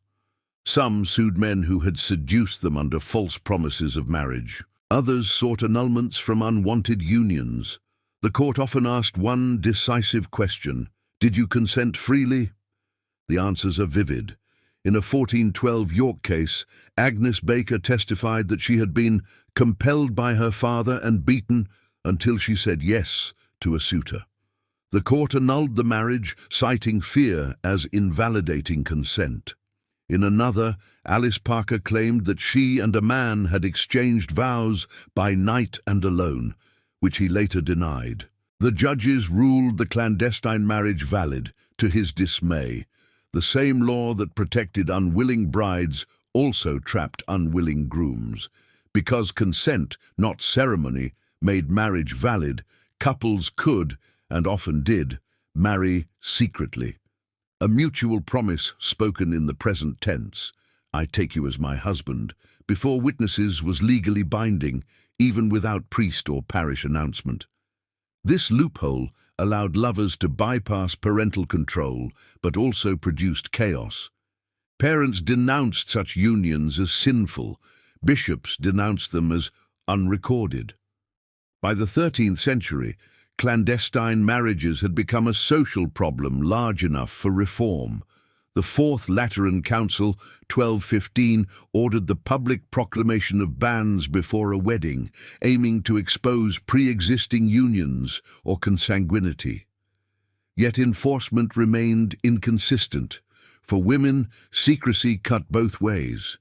Some sued men who had seduced them under false promises of marriage. Others sought annulments from unwanted unions. The court often asked one decisive question: did you consent freely? The answers are vivid. In a 1412 York case, Agnes Baker testified that she had been compelled by her father and beaten until she said yes to a suitor. The court annulled the marriage, citing fear as invalidating consent. In another, Alice Parker claimed that she and a man had exchanged vows by night and alone, which he later denied. The judges ruled the clandestine marriage valid, to his dismay. The same law that protected unwilling brides also trapped unwilling grooms. Because consent, not ceremony, made marriage valid, couples could, and often did, marry secretly. A mutual promise spoken in the present tense, "I take you as my husband," before witnesses was legally binding, even without priest or parish announcement. This loophole allowed lovers to bypass parental control, but also produced chaos. Parents denounced such unions as sinful. Bishops denounced them as unrecorded. By the 13th century, clandestine marriages had become a social problem large enough for reform. The Fourth Lateran Council, 1215, ordered the public proclamation of bans before a wedding, aiming to expose pre-existing unions or consanguinity. Yet enforcement remained inconsistent. For women, secrecy cut both ways.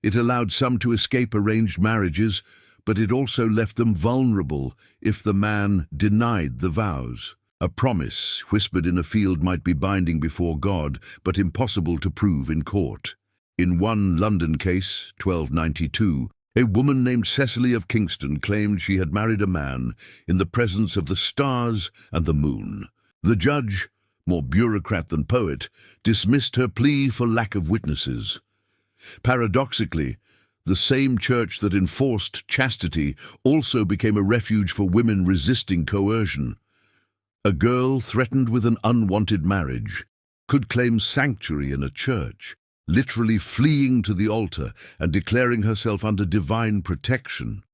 It allowed some to escape arranged marriages, but it also left them vulnerable if the man denied the vows. A promise whispered in a field might be binding before God, but impossible to prove in court. In one London case, 1292, a woman named Cecily of Kingston claimed she had married a man in the presence of the stars and the moon. The judge, more bureaucrat than poet, dismissed her plea for lack of witnesses. Paradoxically, the same church that enforced chastity also became a refuge for women resisting coercion. A girl threatened with an unwanted marriage could claim sanctuary in a church, literally fleeing to the altar and declaring herself under divine protection.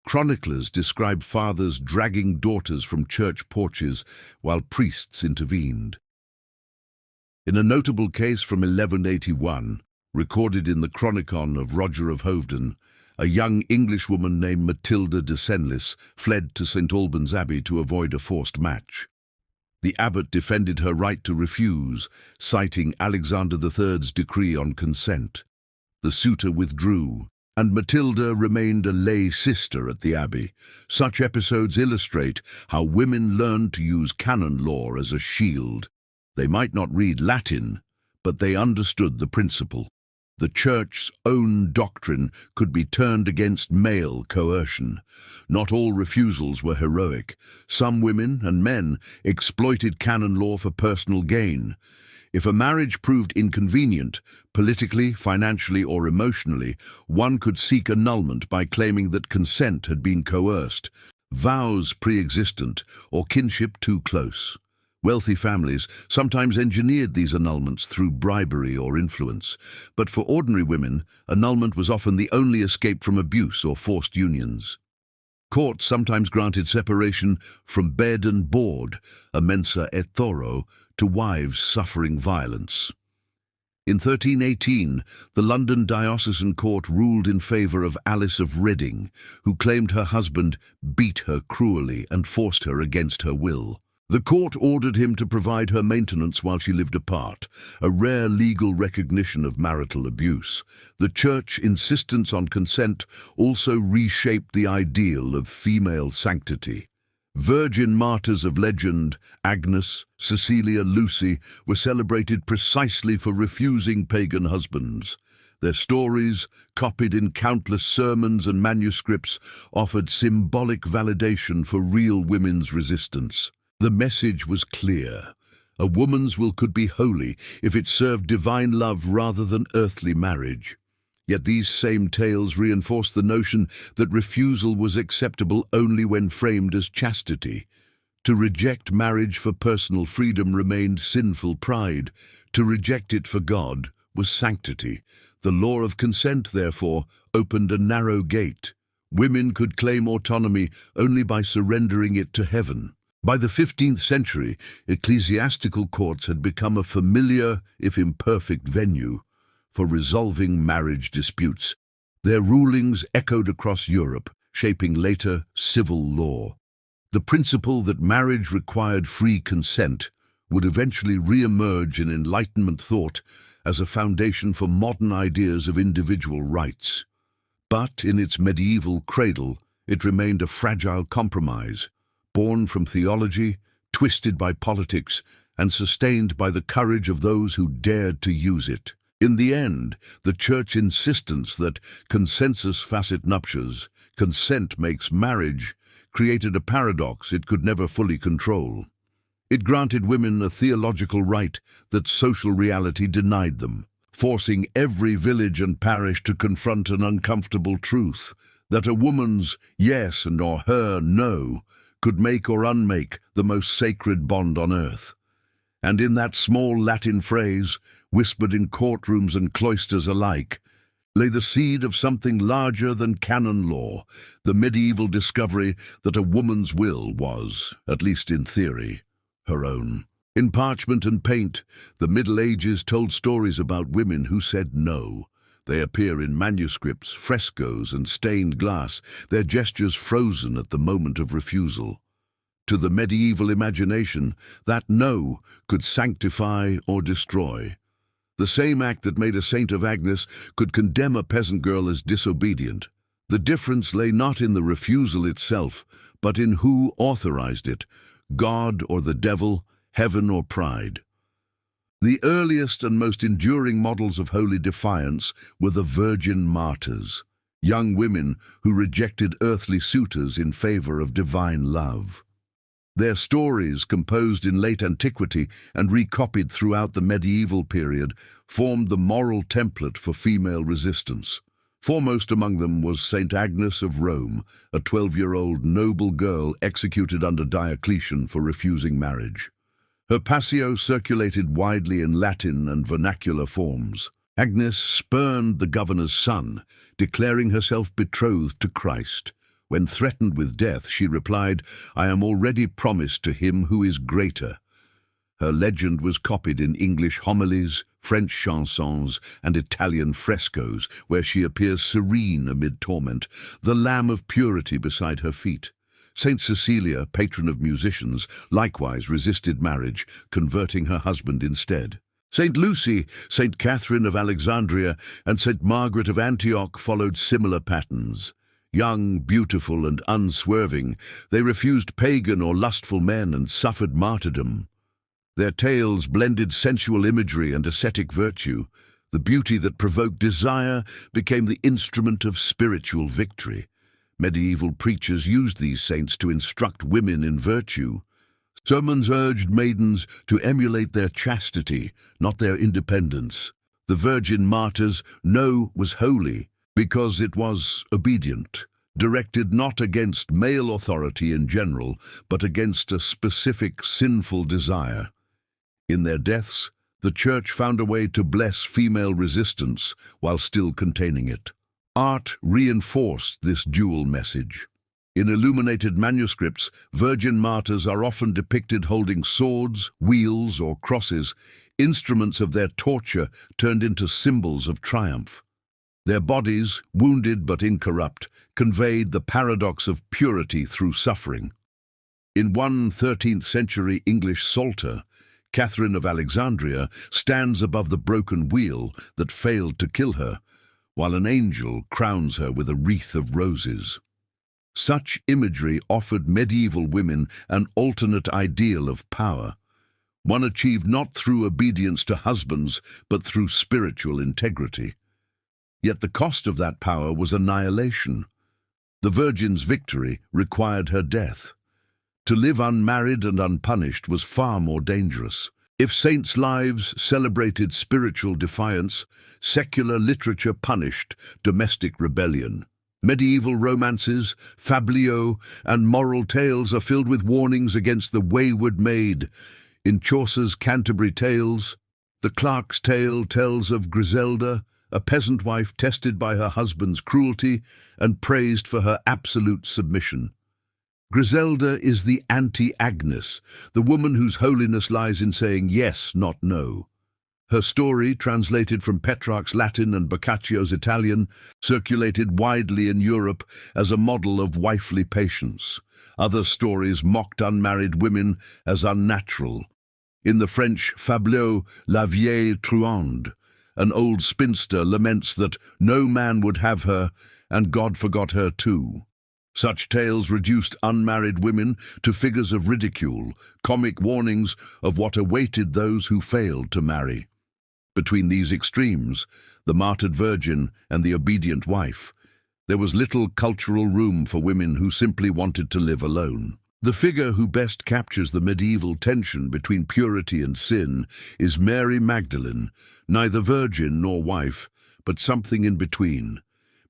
Chroniclers describe fathers dragging daughters from church porches while priests intervened. In a notable case from 1181, recorded in the Chronicon of Roger of Hoveden, a young Englishwoman named Matilda de Senlis fled to St. Albans Abbey to avoid a forced match. The abbot defended her right to refuse, citing Alexander III's decree on consent. The suitor withdrew, and Matilda remained a lay sister at the abbey. Such episodes illustrate how women learned to use canon law as a shield. They might not read Latin, but they understood the principle. The Church's own doctrine could be turned against male coercion. Not all refusals were heroic. Some women and men exploited canon law for personal gain. If a marriage proved inconvenient, politically, financially, or emotionally, one could seek annulment by claiming that consent had been coerced, vows pre-existent, or kinship too close. Wealthy families sometimes engineered these annulments through bribery or influence, but for ordinary women, annulment was often the only escape from abuse or forced unions. Courts sometimes granted separation from bed and board, a mensa et thoro, to wives suffering violence. In 1318, the London Diocesan Court ruled in favour of Alice of Reading, who claimed her husband beat her cruelly and forced her against her will. The court ordered him to provide her maintenance while she lived apart, a rare legal recognition of marital abuse. The Church's insistence on consent also reshaped the ideal of female sanctity. Virgin martyrs of legend, Agnes, Cecilia, Lucy, were celebrated precisely for refusing pagan husbands. Their stories, copied in countless sermons and manuscripts, offered symbolic validation for real women's resistance. The message was clear. A woman's will could be holy if it served divine love rather than earthly marriage. Yet these same tales reinforced the notion that refusal was acceptable only when framed as chastity. To reject marriage for personal freedom remained sinful pride. To reject it for God was sanctity. The law of consent, therefore, opened a narrow gate. Women could claim autonomy only by surrendering it to heaven. By the 15th century, ecclesiastical courts had become a familiar, if imperfect, venue for resolving marriage disputes. Their rulings echoed across Europe, shaping later civil law. The principle that marriage required free consent would eventually re-emerge in Enlightenment thought as a foundation for modern ideas of individual rights. But in its medieval cradle, it remained a fragile compromise, born from theology, twisted by politics, and sustained by the courage of those who dared to use it. In the end, the Church's insistence that consensus facit nuptias, consent makes marriage, created a paradox it could never fully control. It granted women a theological right that social reality denied them, forcing every village and parish to confront an uncomfortable truth, that a woman's yes and or her no could make or unmake the most sacred bond on earth. And in that small Latin phrase, whispered in courtrooms and cloisters alike, lay the seed of something larger than canon law, the medieval discovery that a woman's will was, at least in theory, her own. In parchment and paint, the Middle Ages told stories about women who said no. They appear in manuscripts, frescoes, and stained glass, their gestures frozen at the moment of refusal. To the medieval imagination, that no could sanctify or destroy. The same act that made a saint of Agnes could condemn a peasant girl as disobedient. The difference lay not in the refusal itself, but in who authorized it, God or the devil, heaven or pride. The earliest and most enduring models of holy defiance were the virgin martyrs, young women who rejected earthly suitors in favor of divine love. Their stories, composed in late antiquity and recopied throughout the medieval period, formed the moral template for female resistance. Foremost among them was Saint Agnes of Rome, a 12-year-old noble girl executed under Diocletian for refusing marriage. Her Passio circulated widely in Latin and vernacular forms. Agnes spurned the governor's son, declaring herself betrothed to Christ. When threatened with death, she replied, "I am already promised to him who is greater." Her legend was copied in English homilies, French chansons, and Italian frescoes, where she appears serene amid torment, the Lamb of Purity beside her feet. Saint Cecilia, patron of musicians, likewise resisted marriage, converting her husband instead. Saint Lucy, Saint Catherine of Alexandria, and Saint Margaret of Antioch followed similar patterns. Young, beautiful, and unswerving, they refused pagan or lustful men and suffered martyrdom. Their tales blended sensual imagery and ascetic virtue. The beauty that provoked desire became the instrument of spiritual victory. Medieval preachers used these saints to instruct women in virtue. Sermons urged maidens to emulate their chastity, not their independence. The virgin martyrs' no was holy because it was obedient, directed not against male authority in general, but against a specific sinful desire. In their deaths, the Church found a way to bless female resistance while still containing it. Art reinforced this dual message. In illuminated manuscripts, virgin martyrs are often depicted holding swords, wheels, or crosses, instruments of their torture turned into symbols of triumph. Their bodies, wounded but incorrupt, conveyed the paradox of purity through suffering. In one 13th-century English psalter, Catherine of Alexandria stands above the broken wheel that failed to kill her, while an angel crowns her with a wreath of roses. Such imagery offered medieval women an alternate ideal of power, one achieved not through obedience to husbands, but through spiritual integrity. Yet the cost of that power was annihilation. The Virgin's victory required her death. To live unmarried and unpunished was far more dangerous. If saints' lives celebrated spiritual defiance, secular literature punished domestic rebellion. Medieval romances, fabliaux, and moral tales are filled with warnings against the wayward maid. In Chaucer's Canterbury Tales, the Clerk's Tale tells of Griselda, a peasant wife tested by her husband's cruelty and praised for her absolute submission. Griselda is the anti-Agnes, the woman whose holiness lies in saying yes, not no. Her story, translated from Petrarch's Latin and Boccaccio's Italian, circulated widely in Europe as a model of wifely patience. Other stories mocked unmarried women as unnatural. In the French fabliau La Vieille Truande, an old spinster laments that no man would have her, and God forgot her too. Such tales reduced unmarried women to figures of ridicule, comic warnings of what awaited those who failed to marry. Between these extremes, the martyred virgin and the obedient wife, there was little cultural room for women who simply wanted to live alone. The figure who best captures the medieval tension between purity and sin is Mary Magdalene, neither virgin nor wife, but something in between.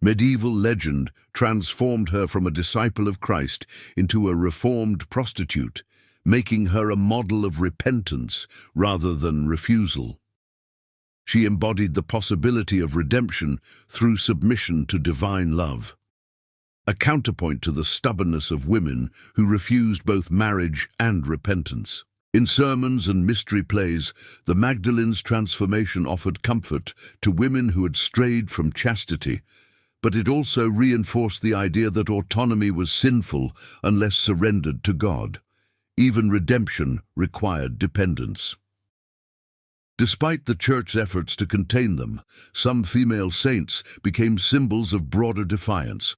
Medieval legend transformed her from a disciple of Christ into a reformed prostitute, making her a model of repentance rather than refusal. She embodied the possibility of redemption through submission to divine love, a counterpoint to the stubbornness of women who refused both marriage and repentance. In sermons and mystery plays, the Magdalene's transformation offered comfort to women who had strayed from chastity, but it also reinforced the idea that autonomy was sinful unless surrendered to God. Even redemption required dependence. Despite the Church's efforts to contain them, some female saints became symbols of broader defiance.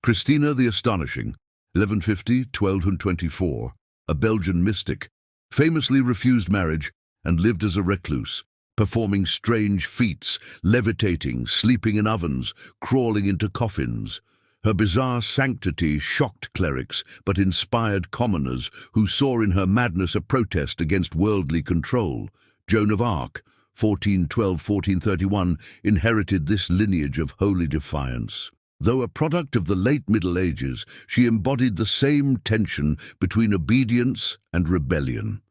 Christina the Astonishing, 1150–1224, a Belgian mystic, famously refused marriage and lived as a recluse, performing strange feats, levitating, sleeping in ovens, crawling into coffins. Her bizarre sanctity shocked clerics but inspired commoners who saw in her madness a protest against worldly control. Joan of Arc, 1412–1431, inherited this lineage of holy defiance. Though a product of the late Middle Ages, she embodied the same tension between obedience and rebellion.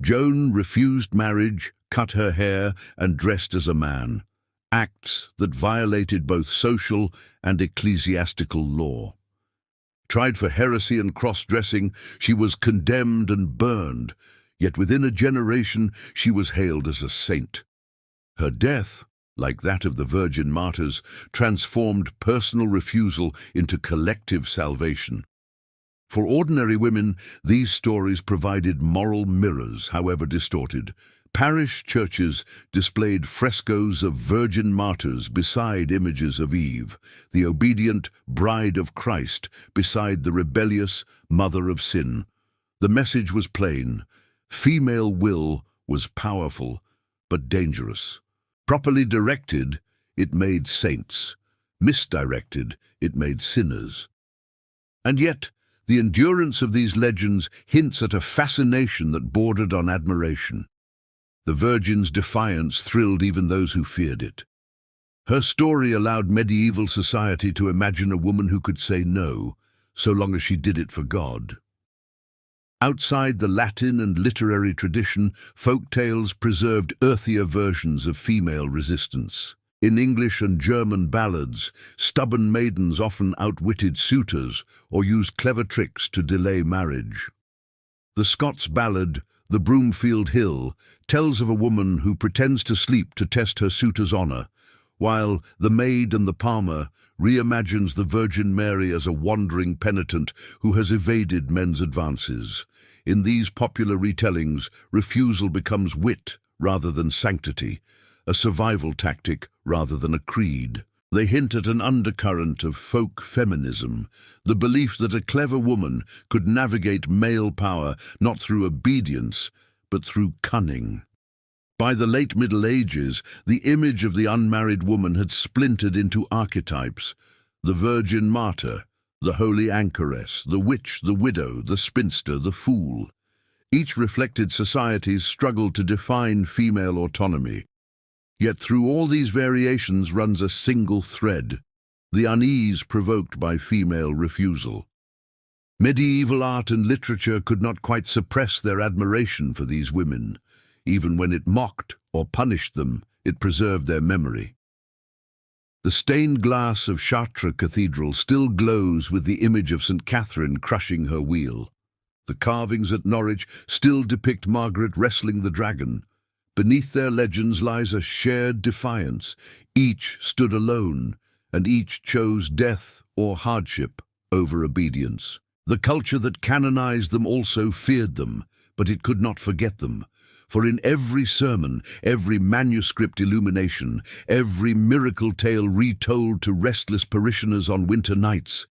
Joan refused marriage, cut her hair, and dressed as a man, acts that violated both social and ecclesiastical law. Tried for heresy and cross-dressing, she was condemned and burned, yet within a generation she was hailed as a saint. Her death, like that of the Virgin martyrs, transformed personal refusal into collective salvation. For ordinary women, these stories provided moral mirrors, however distorted. Parish churches displayed frescoes of virgin martyrs beside images of Eve, the obedient bride of Christ beside the rebellious mother of sin. The message was plain. Female will was powerful, but dangerous. Properly directed, it made saints. Misdirected, it made sinners. And yet, the endurance of these legends hints at a fascination that bordered on admiration. The Virgin's defiance thrilled even those who feared it. Her story allowed medieval society to imagine a woman who could say no, so long as she did it for God. Outside the Latin and literary tradition, folk tales preserved earthier versions of female resistance. In English and German ballads, stubborn maidens often outwitted suitors or used clever tricks to delay marriage. The Scots ballad, The Broomfield Hill, tells of a woman who pretends to sleep to test her suitor's honour, while The Maid and the Palmer reimagines the Virgin Mary as a wandering penitent who has evaded men's advances. In these popular retellings, refusal becomes wit rather than sanctity, a survival tactic rather than a creed. They hint at an undercurrent of folk feminism, the belief that a clever woman could navigate male power not through obedience, but through cunning. By the late Middle Ages, the image of the unmarried woman had splintered into archetypes: the virgin martyr, the holy anchoress, the witch, the widow, the spinster, the fool. Each reflected society's struggle to define female autonomy. Yet through all these variations runs a single thread: the unease provoked by female refusal. Medieval art and literature could not quite suppress their admiration for these women. Even when it mocked or punished them, it preserved their memory. The stained glass of Chartres Cathedral still glows with the image of St. Catherine crushing her wheel. The carvings at Norwich still depict Margaret wrestling the dragon. Beneath their legends lies a shared defiance. Each stood alone, and each chose death or hardship over obedience. The culture that canonized them also feared them, but it could not forget them. For in every sermon, every manuscript illumination, every miracle tale retold to restless parishioners on winter nights,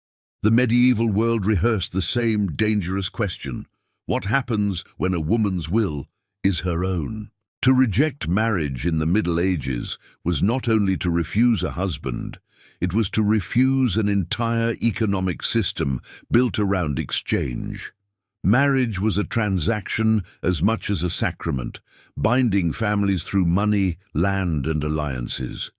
the medieval world rehearsed the same dangerous question: what happens when a woman's will is her own? To reject marriage in the Middle Ages was not only to refuse a husband, it was to refuse an entire economic system built around exchange. Marriage was a transaction as much as a sacrament, binding families through money, land, and alliances.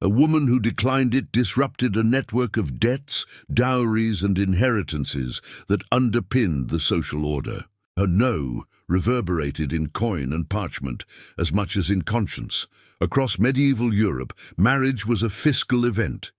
A woman who declined it disrupted a network of debts, dowries, and inheritances that underpinned the social order. Her no reverberated in coin and parchment as much as in conscience. Across medieval Europe, marriage was a fiscal event.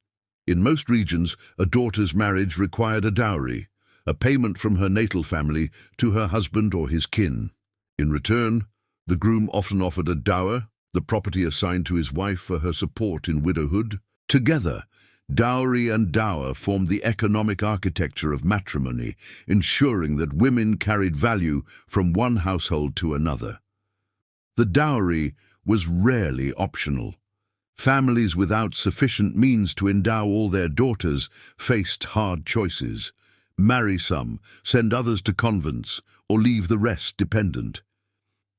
In most regions, a daughter's marriage required a dowry, a payment from her natal family to her husband or his kin. In return, the groom often offered a dower, the property assigned to his wife for her support in widowhood. Together, dowry and dower formed the economic architecture of matrimony, ensuring that women carried value from one household to another. The dowry was rarely optional. Families without sufficient means to endow all their daughters faced hard choices: marry some, send others to convents, or leave the rest dependent.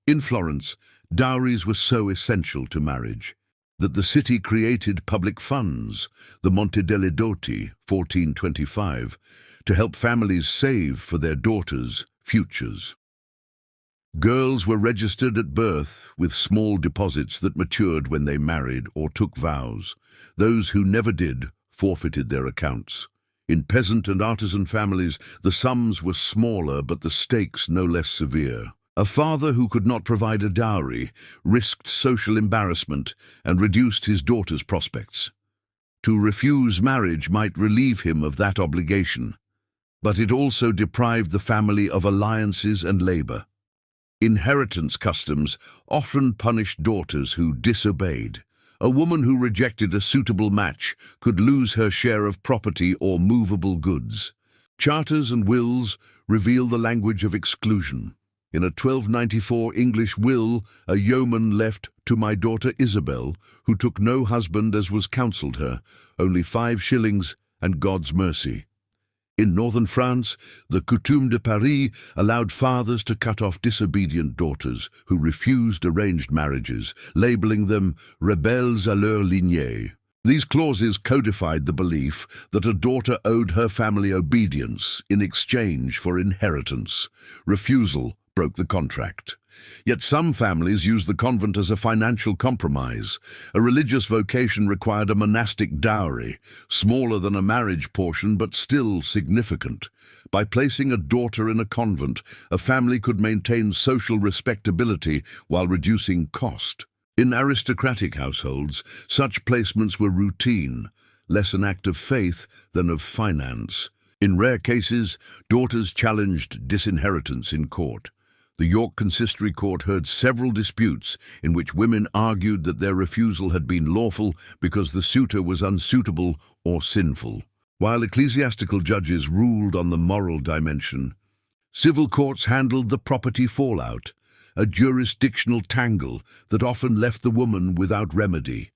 In Florence, dowries were so essential to marriage that the city created public funds, the Monte delle Doti, 1425, to help families save for their daughters' futures. Girls were registered at birth with small deposits that matured when they married or took vows. Those who never did forfeited their accounts. In peasant and artisan families, the sums were smaller but the stakes no less severe. A father who could not provide a dowry risked social embarrassment and reduced his daughter's prospects. To refuse marriage might relieve him of that obligation, but it also deprived the family of alliances and labor. Inheritance customs often punished daughters who disobeyed. A woman who rejected a suitable match could lose her share of property or movable goods. Charters and wills reveal the language of exclusion. In a 1294 English will, a yeoman left "to my daughter Isabel, who took no husband as was counselled her, only 5 shillings and God's mercy." In northern France, the Coutume de Paris allowed fathers to cut off disobedient daughters who refused arranged marriages, labeling them rebelles à leur lignée. These clauses codified the belief that a daughter owed her family obedience in exchange for inheritance. Refusal broke the contract. Yet some families used the convent as a financial compromise. A religious vocation required a monastic dowry, smaller than a marriage portion but still significant. By placing a daughter in a convent, a family could maintain social respectability while reducing cost. In aristocratic households, such placements were routine, less an act of faith than of finance. In rare cases, daughters challenged disinheritance in court. The York Consistory Court heard several disputes in which women argued that their refusal had been lawful because the suitor was unsuitable or sinful. While ecclesiastical judges ruled on the moral dimension, civil courts handled the property fallout, a jurisdictional tangle that often left the woman without remedy.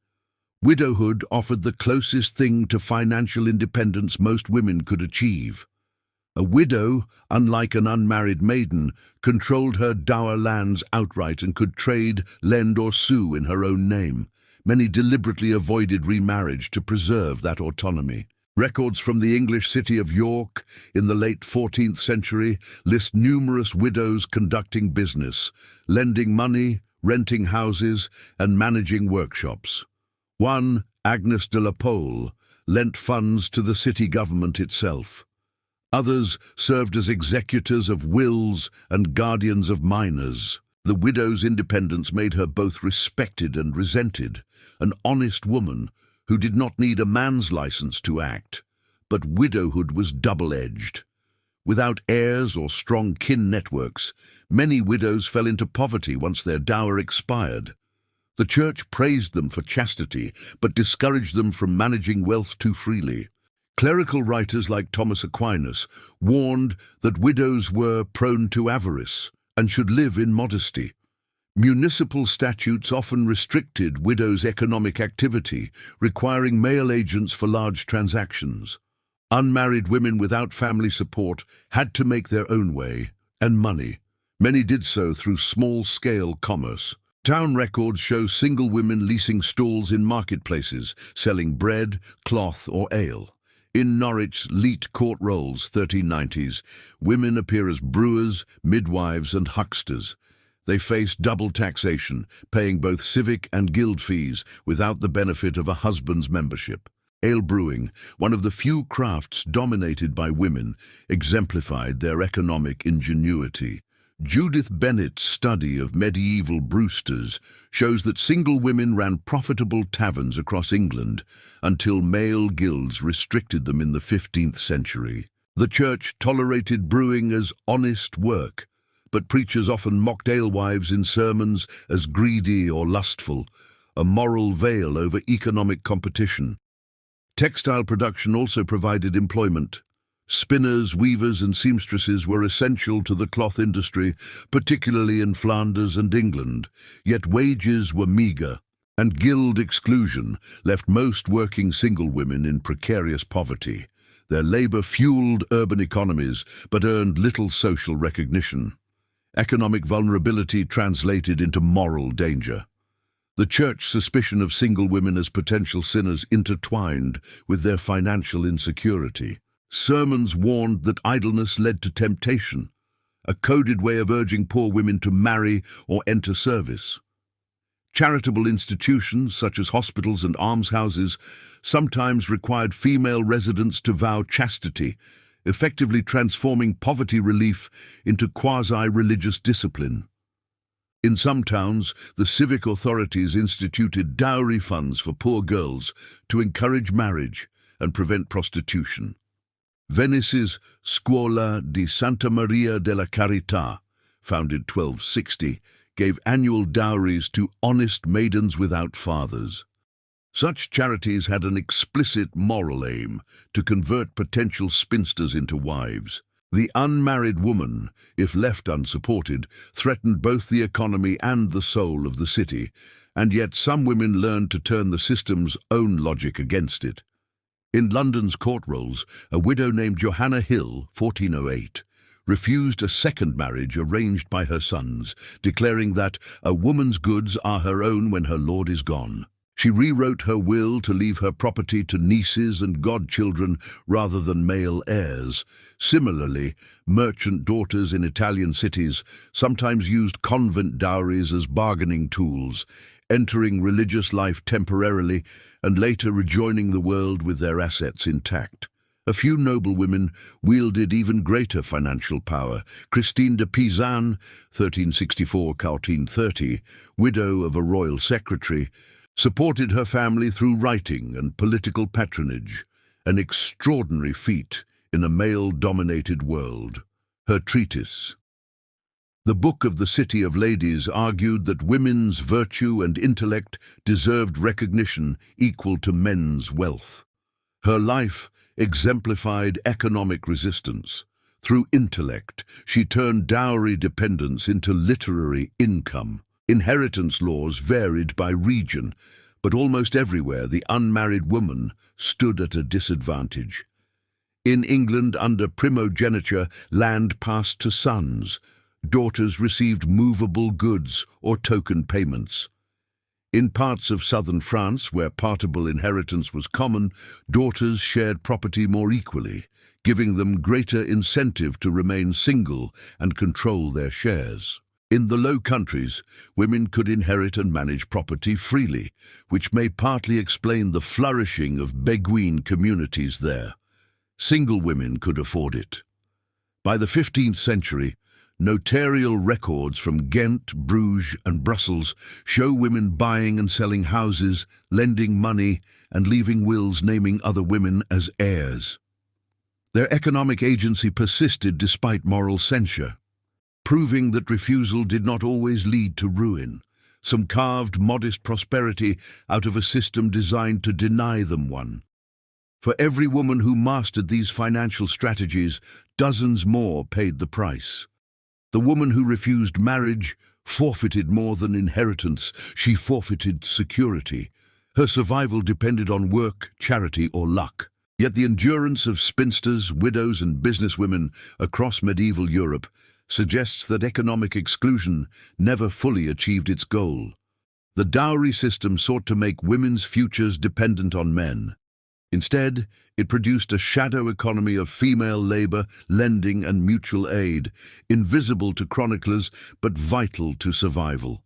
Widowhood offered the closest thing to financial independence most women could achieve. A widow, unlike an unmarried maiden, controlled her dower lands outright and could trade, lend or sue in her own name. Many deliberately avoided remarriage to preserve that autonomy. Records from the English city of York in the late 14th century list numerous widows conducting business, lending money, renting houses, and managing workshops. One, Agnes de la Pole, lent funds to the city government itself. Others served as executors of wills and guardians of minors. The widow's independence made her both respected and resented, an honest woman who did not need a man's license to act. But widowhood was double-edged. Without heirs or strong kin networks, many widows fell into poverty once their dower expired. The Church praised them for chastity, but discouraged them from managing wealth too freely. Clerical writers like Thomas Aquinas warned that widows were prone to avarice and should live in modesty. Municipal statutes often restricted widows' economic activity, requiring male agents for large transactions. Unmarried women without family support had to make their own way and money. Many did so through small-scale commerce. Town records show single women leasing stalls in marketplaces, selling bread, cloth, or ale. In Norwich's Leet Court Rolls, 1390s, women appear as brewers, midwives, and hucksters. They face double taxation, paying both civic and guild fees without the benefit of a husband's membership. Ale brewing, one of the few crafts dominated by women, exemplified their economic ingenuity. Judith Bennett's study of medieval brewsters shows that single women ran profitable taverns across England until male guilds restricted them in the 15th century. The Church tolerated brewing as honest work, but preachers often mocked alewives in sermons as greedy or lustful, a moral veil over economic competition. Textile production also provided employment. Spinners, weavers, and seamstresses were essential to the cloth industry, particularly in Flanders and England, yet wages were meagre, and guild exclusion left most working single women in precarious poverty. Their labor fueled urban economies, but earned little social recognition. Economic vulnerability translated into moral danger. The Church's suspicion of single women as potential sinners intertwined with their financial insecurity. Sermons warned that idleness led to temptation, a coded way of urging poor women to marry or enter service. Charitable institutions, such as hospitals and almshouses, sometimes required female residents to vow chastity, effectively transforming poverty relief into quasi-religious discipline. In some towns, the civic authorities instituted dowry funds for poor girls to encourage marriage and prevent prostitution. Venice's Scuola di Santa Maria della Carità, founded 1260, gave annual dowries to honest maidens without fathers. Such charities had an explicit moral aim to convert potential spinsters into wives. The unmarried woman, if left unsupported, threatened both the economy and the soul of the city, and yet some women learned to turn the system's own logic against it. In London's court rolls, a widow named Johanna Hill, 1408, refused a second marriage arranged by her sons, declaring that a woman's goods are her own when her lord is gone. She rewrote her will to leave her property to nieces and godchildren rather than male heirs. Similarly, merchant daughters in Italian cities sometimes used convent dowries as bargaining tools, entering religious life temporarily and later rejoining the world with their assets intact. A few noblewomen wielded even greater financial power. Christine de Pizan, 1364-1430, widow of a royal secretary, supported her family through writing and political patronage, an extraordinary feat in a male-dominated world. Her treatise, The Book of the City of Ladies argued that women's virtue and intellect deserved recognition equal to men's wealth. Her life exemplified economic resistance. Through intellect, she turned dowry dependence into literary income. Inheritance laws varied by region, but almost everywhere the unmarried woman stood at a disadvantage. In England, under primogeniture, land passed to sons. Daughters received movable goods or token payments. In parts of southern France, where partible inheritance was common, daughters shared property more equally, giving them greater incentive to remain single and control their shares. In the Low Countries, women could inherit and manage property freely, which may partly explain the flourishing of beguine communities there. Single women could afford it. By the 15th century, notarial records from Ghent, Bruges, and Brussels show women buying and selling houses, lending money, and leaving wills naming other women as heirs. Their economic agency persisted despite moral censure, proving that refusal did not always lead to ruin. Some carved modest prosperity out of a system designed to deny them one. For every woman who mastered these financial strategies, dozens more paid the price. The woman who refused marriage forfeited more than inheritance. She forfeited security. Her survival depended on work, charity, or luck. Yet the endurance of spinsters, widows, and businesswomen across medieval Europe suggests that economic exclusion never fully achieved its goal. The dowry system sought to make women's futures dependent on men. Instead, it produced a shadow economy of female labor, lending, and mutual aid, invisible to chroniclers but vital to survival.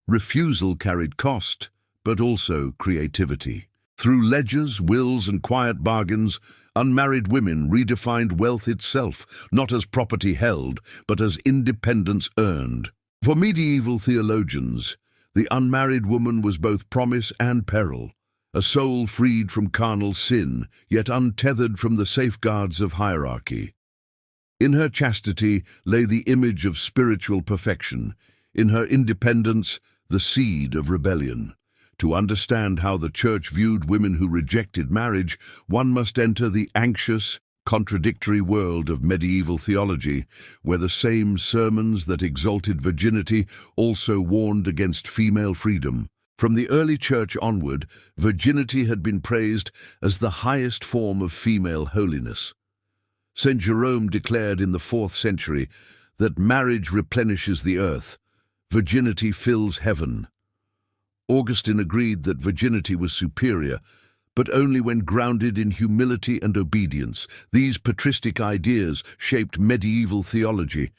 Refusal carried cost, but also creativity. Through ledgers, wills, and quiet bargains, unmarried women redefined wealth itself, not as property held, but as independence earned. For medieval theologians, the unmarried woman was both promise and peril, a soul freed from carnal sin, yet untethered from the safeguards of hierarchy. In her chastity lay the image of spiritual perfection, in her independence, the seed of rebellion. To understand how the Church viewed women who rejected marriage, one must enter the anxious, contradictory world of medieval theology, where the same sermons that exalted virginity also warned against female freedom. From the early Church onward, virginity had been praised as the highest form of female holiness. St. Jerome declared in the 4th century that marriage replenishes the earth, virginity fills heaven. Augustine agreed that virginity was superior, but only when grounded in humility and obedience. These patristic ideas shaped medieval theology.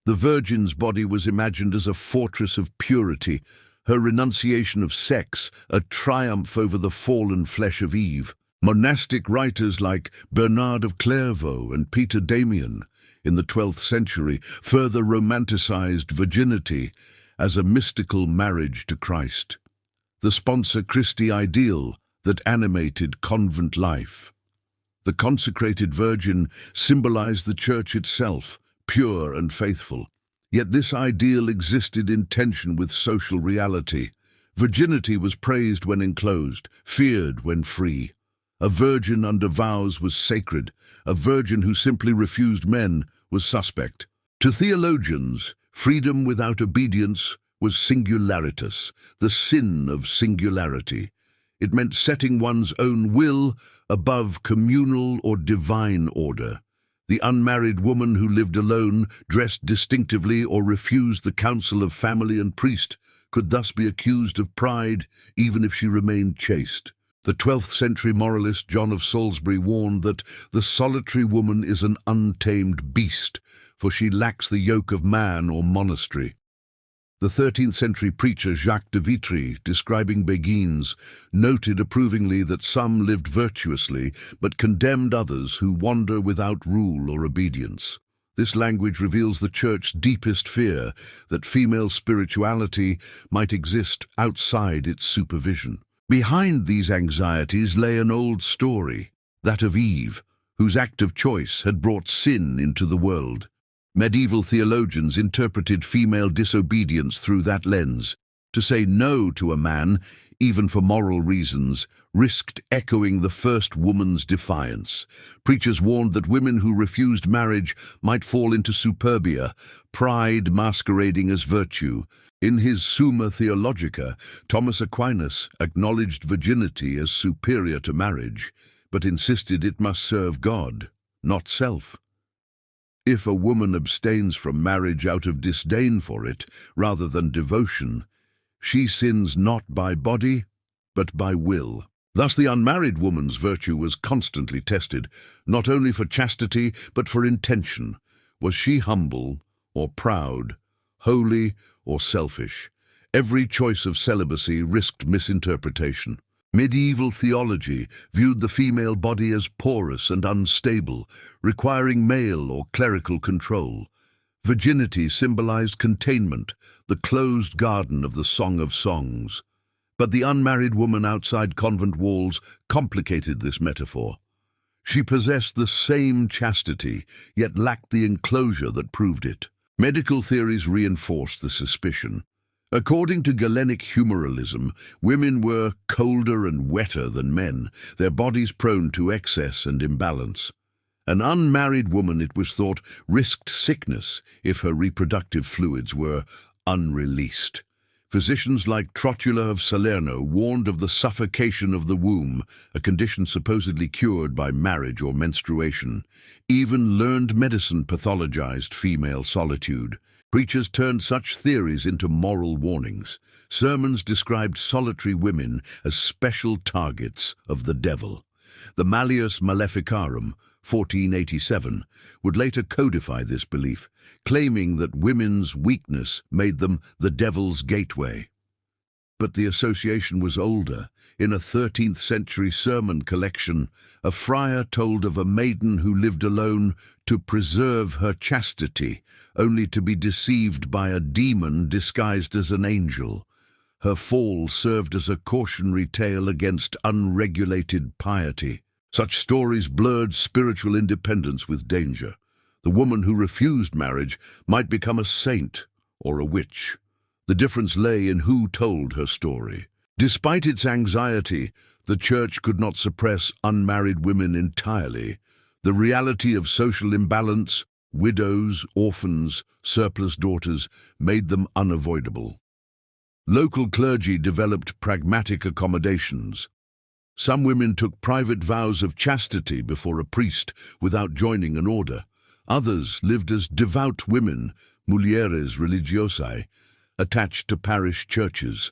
The Virgin's body was imagined as a fortress of purity, her renunciation of sex a triumph over the fallen flesh of Eve. Monastic writers like Bernard of Clairvaux and Peter Damian in the 12th century further romanticized virginity as a mystical marriage to Christ, the sponsor Christi ideal that animated convent life. The consecrated virgin symbolized the Church itself, pure and faithful. Yet this ideal existed in tension with social reality. Virginity was praised when enclosed, feared when free. A virgin under vows was sacred. A virgin who simply refused men was suspect. To theologians, freedom without obedience was singularitas, the sin of singularity. It meant setting one's own will above communal or divine order. The unmarried woman who lived alone, dressed distinctively, or refused the counsel of family and priest could thus be accused of pride, even if she remained chaste. The 12th century moralist John of Salisbury warned that the solitary woman is an untamed beast, for she lacks the yoke of man or monastery. The 13th century preacher Jacques de Vitry, describing beguines, noted approvingly that some lived virtuously, but condemned others who wander without rule or obedience. This language reveals the Church's deepest fear, that female spirituality might exist outside its supervision. Behind these anxieties lay an old story, that of Eve, whose act of choice had brought sin into the world. Medieval theologians interpreted female disobedience through that lens. To say no to a man, even for moral reasons, risked echoing the first woman's defiance. Preachers warned that women who refused marriage might fall into superbia, pride masquerading as virtue. In his Summa Theologica, Thomas Aquinas acknowledged virginity as superior to marriage, but insisted it must serve God, not self. If a woman abstains from marriage out of disdain for it, rather than devotion, she sins not by body, but by will. Thus the unmarried woman's virtue was constantly tested, not only for chastity, but for intention. Was she humble or proud, holy or selfish? Every choice of celibacy risked misinterpretation. Medieval theology viewed the female body as porous and unstable, requiring male or clerical control. Virginity symbolized containment, the closed garden of the Song of Songs. But the unmarried woman outside convent walls complicated this metaphor. She possessed the same chastity, yet lacked the enclosure that proved it. Medical theories reinforced the suspicion. According to Galenic humorism, women were colder and wetter than men, their bodies prone to excess and imbalance. An unmarried woman, it was thought, risked sickness if her reproductive fluids were unreleased. Physicians like Trotula of Salerno warned of the suffocation of the womb, a condition supposedly cured by marriage or menstruation. Even learned medicine pathologized female solitude. Preachers turned such theories into moral warnings. Sermons described solitary women as special targets of the devil. The Malleus Maleficarum, 1487, would later codify this belief, claiming that women's weakness made them the devil's gateway. But the association was older. In a 13th century sermon collection, a friar told of a maiden who lived alone to preserve her chastity, only to be deceived by a demon disguised as an angel. Her fall served as a cautionary tale against unregulated piety. Such stories blurred spiritual independence with danger. The woman who refused marriage might become a saint or a witch. The difference lay in who told her story. Despite its anxiety, the Church could not suppress unmarried women entirely. The reality of social imbalance, widows, orphans, surplus daughters, made them unavoidable. Local clergy developed pragmatic accommodations. Some women took private vows of chastity before a priest without joining an order. Others lived as devout women, mulieres religiosae, attached to parish churches.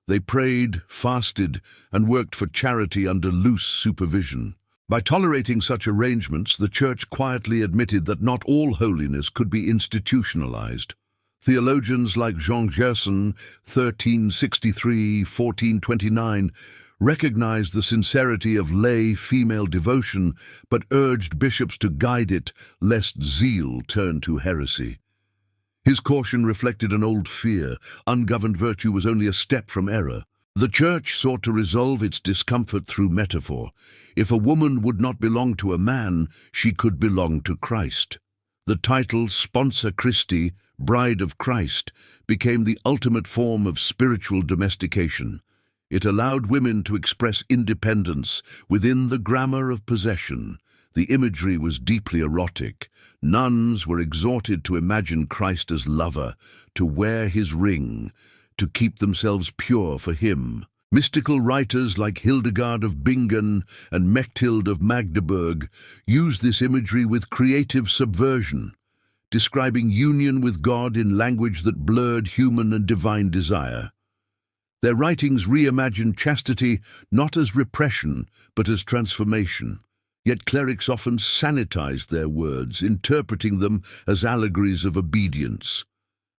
They prayed, fasted, and worked for charity under loose supervision. By tolerating such arrangements, the Church quietly admitted that not all holiness could be institutionalized. Theologians like Jean Gerson, 1363-1429, recognized the sincerity of lay female devotion, but urged bishops to guide it, lest zeal turn to heresy. His caution reflected an old fear: ungoverned virtue was only a step from error. The Church sought to resolve its discomfort through metaphor. If a woman would not belong to a man, she could belong to Christ. The title Sponsa Christi, Bride of Christ, became the ultimate form of spiritual domestication. It allowed women to express independence within the grammar of possession. The imagery was deeply erotic. Nuns were exhorted to imagine Christ as lover, to wear his ring, to keep themselves pure for him. Mystical writers like Hildegard of Bingen and Mechthild of Magdeburg used this imagery with creative subversion, describing union with God in language that blurred human and divine desire. Their writings reimagined chastity not as repression, but as transformation. Yet clerics often sanitized their words, interpreting them as allegories of obedience.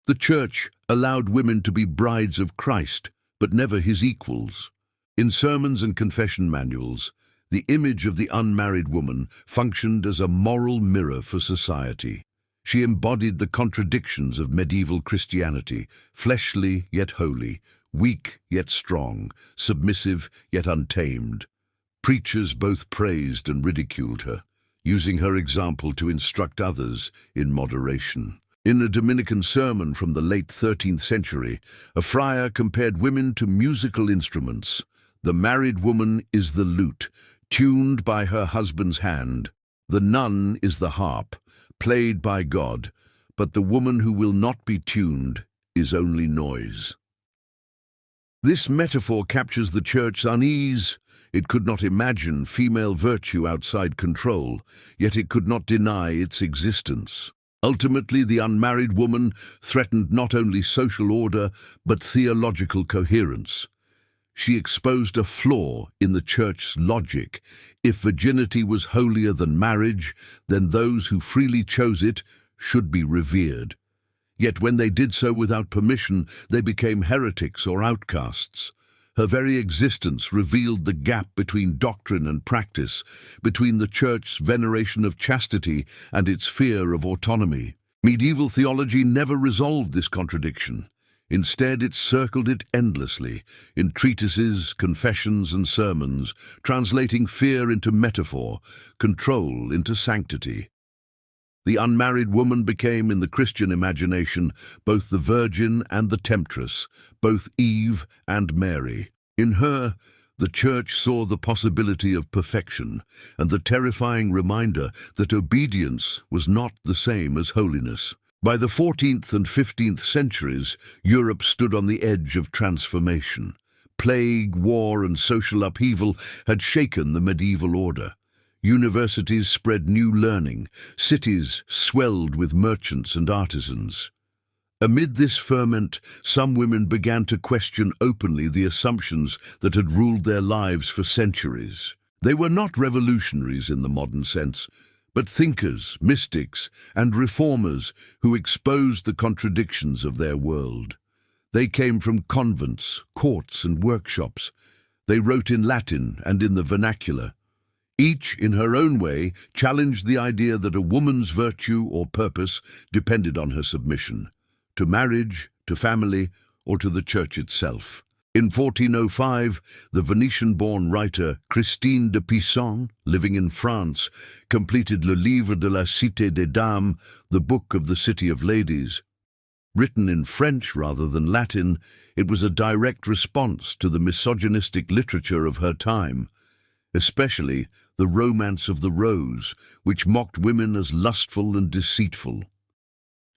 The Church allowed women to be brides of Christ, but never his equals. In sermons and confession manuals, the image of the unmarried woman functioned as a moral mirror for society. She embodied the contradictions of medieval Christianity: fleshly yet holy, weak yet strong, submissive yet untamed. Preachers both praised and ridiculed her. using her example to instruct others in moderation. In a Dominican sermon from the late 13th century, a friar compared women to musical instruments. The married woman is the lute, tuned by her husband's hand. The nun is the harp, played by God, but the woman who will not be tuned is only noise. This metaphor captures the Church's unease. It could not imagine female virtue outside control, yet it could not deny its existence. Ultimately, the unmarried woman threatened not only social order, but theological coherence. She exposed a flaw in the Church's logic. If virginity was holier than marriage, then those who freely chose it should be revered. Yet when they did so without permission, they became heretics or outcasts. Her very existence revealed the gap between doctrine and practice, between the Church's veneration of chastity and its fear of autonomy. Medieval theology never resolved this contradiction. Instead, it circled it endlessly, in treatises, confessions, and sermons, translating fear into metaphor, control into sanctity. The unmarried woman became, in the Christian imagination, both the virgin and the temptress, both Eve and Mary. In her, the Church saw the possibility of perfection and the terrifying reminder that obedience was not the same as holiness. By the 14th and 15th centuries, Europe stood on the edge of transformation. Plague, war, and social upheaval had shaken the medieval order. Universities spread new learning, cities swelled with merchants and artisans. Amid this ferment, some women began to question openly the assumptions that had ruled their lives for centuries. They were not revolutionaries in the modern sense, but thinkers, mystics, and reformers who exposed the contradictions of their world. They came from convents, courts, and workshops. They wrote in Latin and in the vernacular. Each, in her own way, challenged the idea that a woman's virtue or purpose depended on her submission, to marriage, to family, or to the Church itself. In 1405, the Venetian-born writer Christine de Pizan, living in France, completed Le Livre de la Cité des Dames, the Book of the City of Ladies. Written in French rather than Latin, it was a direct response to the misogynistic literature of her time, especially the Romance of the Rose, which mocked women as lustful and deceitful.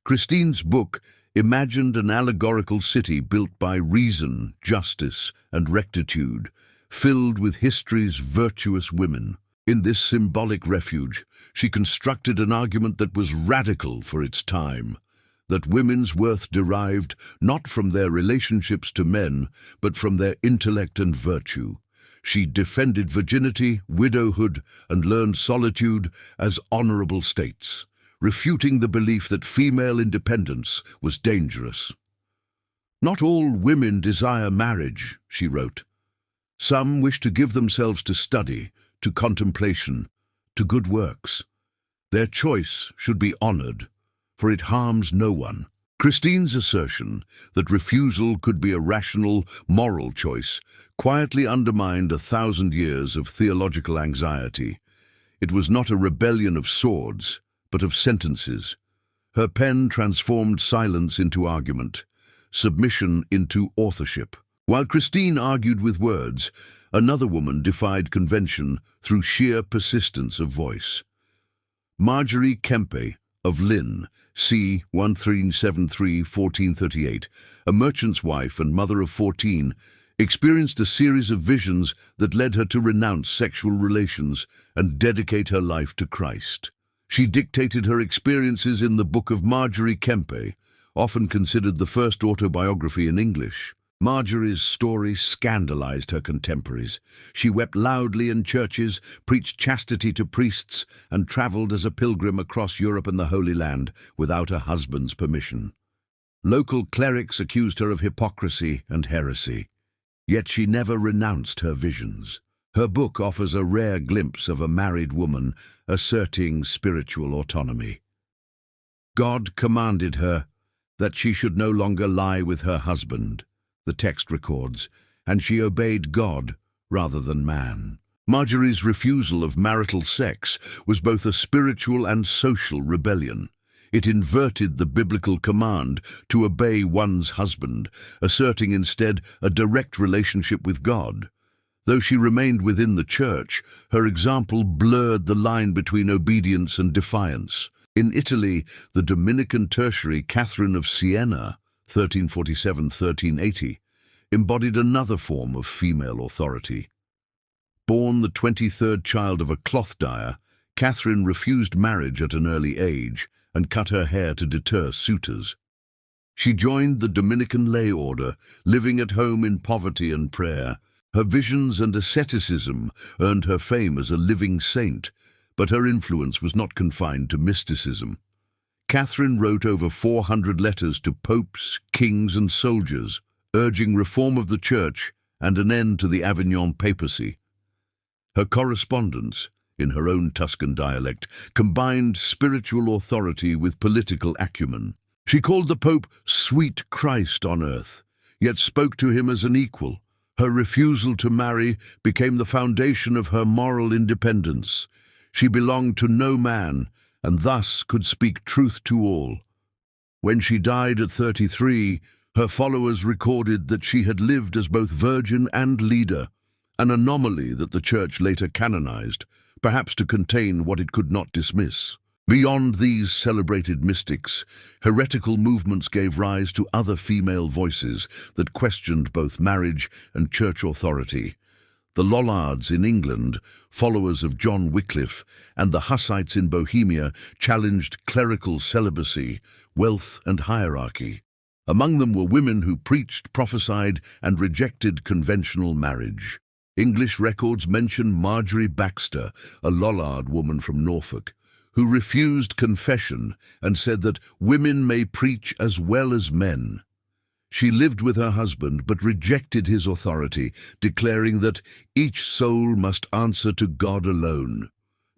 Christine's book imagined an allegorical city built by reason, justice, and rectitude, filled with history's virtuous women. In this symbolic refuge, she constructed an argument that was radical for its time, that women's worth derived not from their relationships to men, but from their intellect and virtue. She defended virginity, widowhood, and learned solitude as honorable states, refuting the belief that female independence was dangerous. "Not all women desire marriage," she wrote. "Some wish to give themselves to study, to contemplation, to good works. Their choice should be honored, for it harms no one." Christine's assertion that refusal could be a rational, moral choice quietly undermined 1,000 years of theological anxiety. It was not a rebellion of swords, but of sentences. Her pen transformed silence into argument, submission into authorship. While Christine argued with words, another woman defied convention through sheer persistence of voice. Marjorie Kempe of Lynn, c. 1373-1438, a merchant's wife and mother of 14, experienced a series of visions that led her to renounce sexual relations and dedicate her life to Christ. She dictated her experiences in the Book of Marjorie Kempe, often considered the first autobiography in English. Marjorie's story scandalized her contemporaries. She wept loudly in churches, preached chastity to priests, and traveled as a pilgrim across Europe and the Holy Land without a husband's permission. Local clerics accused her of hypocrisy and heresy, yet she never renounced her visions. Her book offers a rare glimpse of a married woman asserting spiritual autonomy. God commanded her that she should no longer lie with her husband, the text records, and she obeyed God rather than man. Marjorie's refusal of marital sex was both a spiritual and social rebellion. It inverted the biblical command to obey one's husband, asserting instead a direct relationship with God. Though she remained within the church, her example blurred the line between obedience and defiance. In Italy, the Dominican tertiary Catherine of Siena, 1347–1380, embodied another form of female authority. Born the 23rd child of a cloth dyer, Catherine refused marriage at an early age and cut her hair to deter suitors. She joined the Dominican lay order, living at home in poverty and prayer. Her visions and asceticism earned her fame as a living saint, but her influence was not confined to mysticism. Catherine wrote over 400 letters to popes, kings and soldiers, urging reform of the church and an end to the Avignon papacy. Her correspondence, in her own Tuscan dialect, combined spiritual authority with political acumen. She called the Pope "sweet Christ on earth," yet spoke to him as an equal. Her refusal to marry became the foundation of her moral independence. She belonged to no man, and thus could speak truth to all. When she died at 33, her followers recorded that she had lived as both virgin and leader, an anomaly that the Church later canonized, perhaps to contain what it could not dismiss. Beyond these celebrated mystics, heretical movements gave rise to other female voices that questioned both marriage and church authority. The Lollards in England, followers of John Wycliffe, and the Hussites in Bohemia challenged clerical celibacy, wealth and hierarchy. Among them were women who preached, prophesied, and rejected conventional marriage. English records mention Marjorie Baxter, a Lollard woman from Norfolk, who refused confession and said that women may preach as well as men. She lived with her husband but rejected his authority, declaring that each soul must answer to God alone.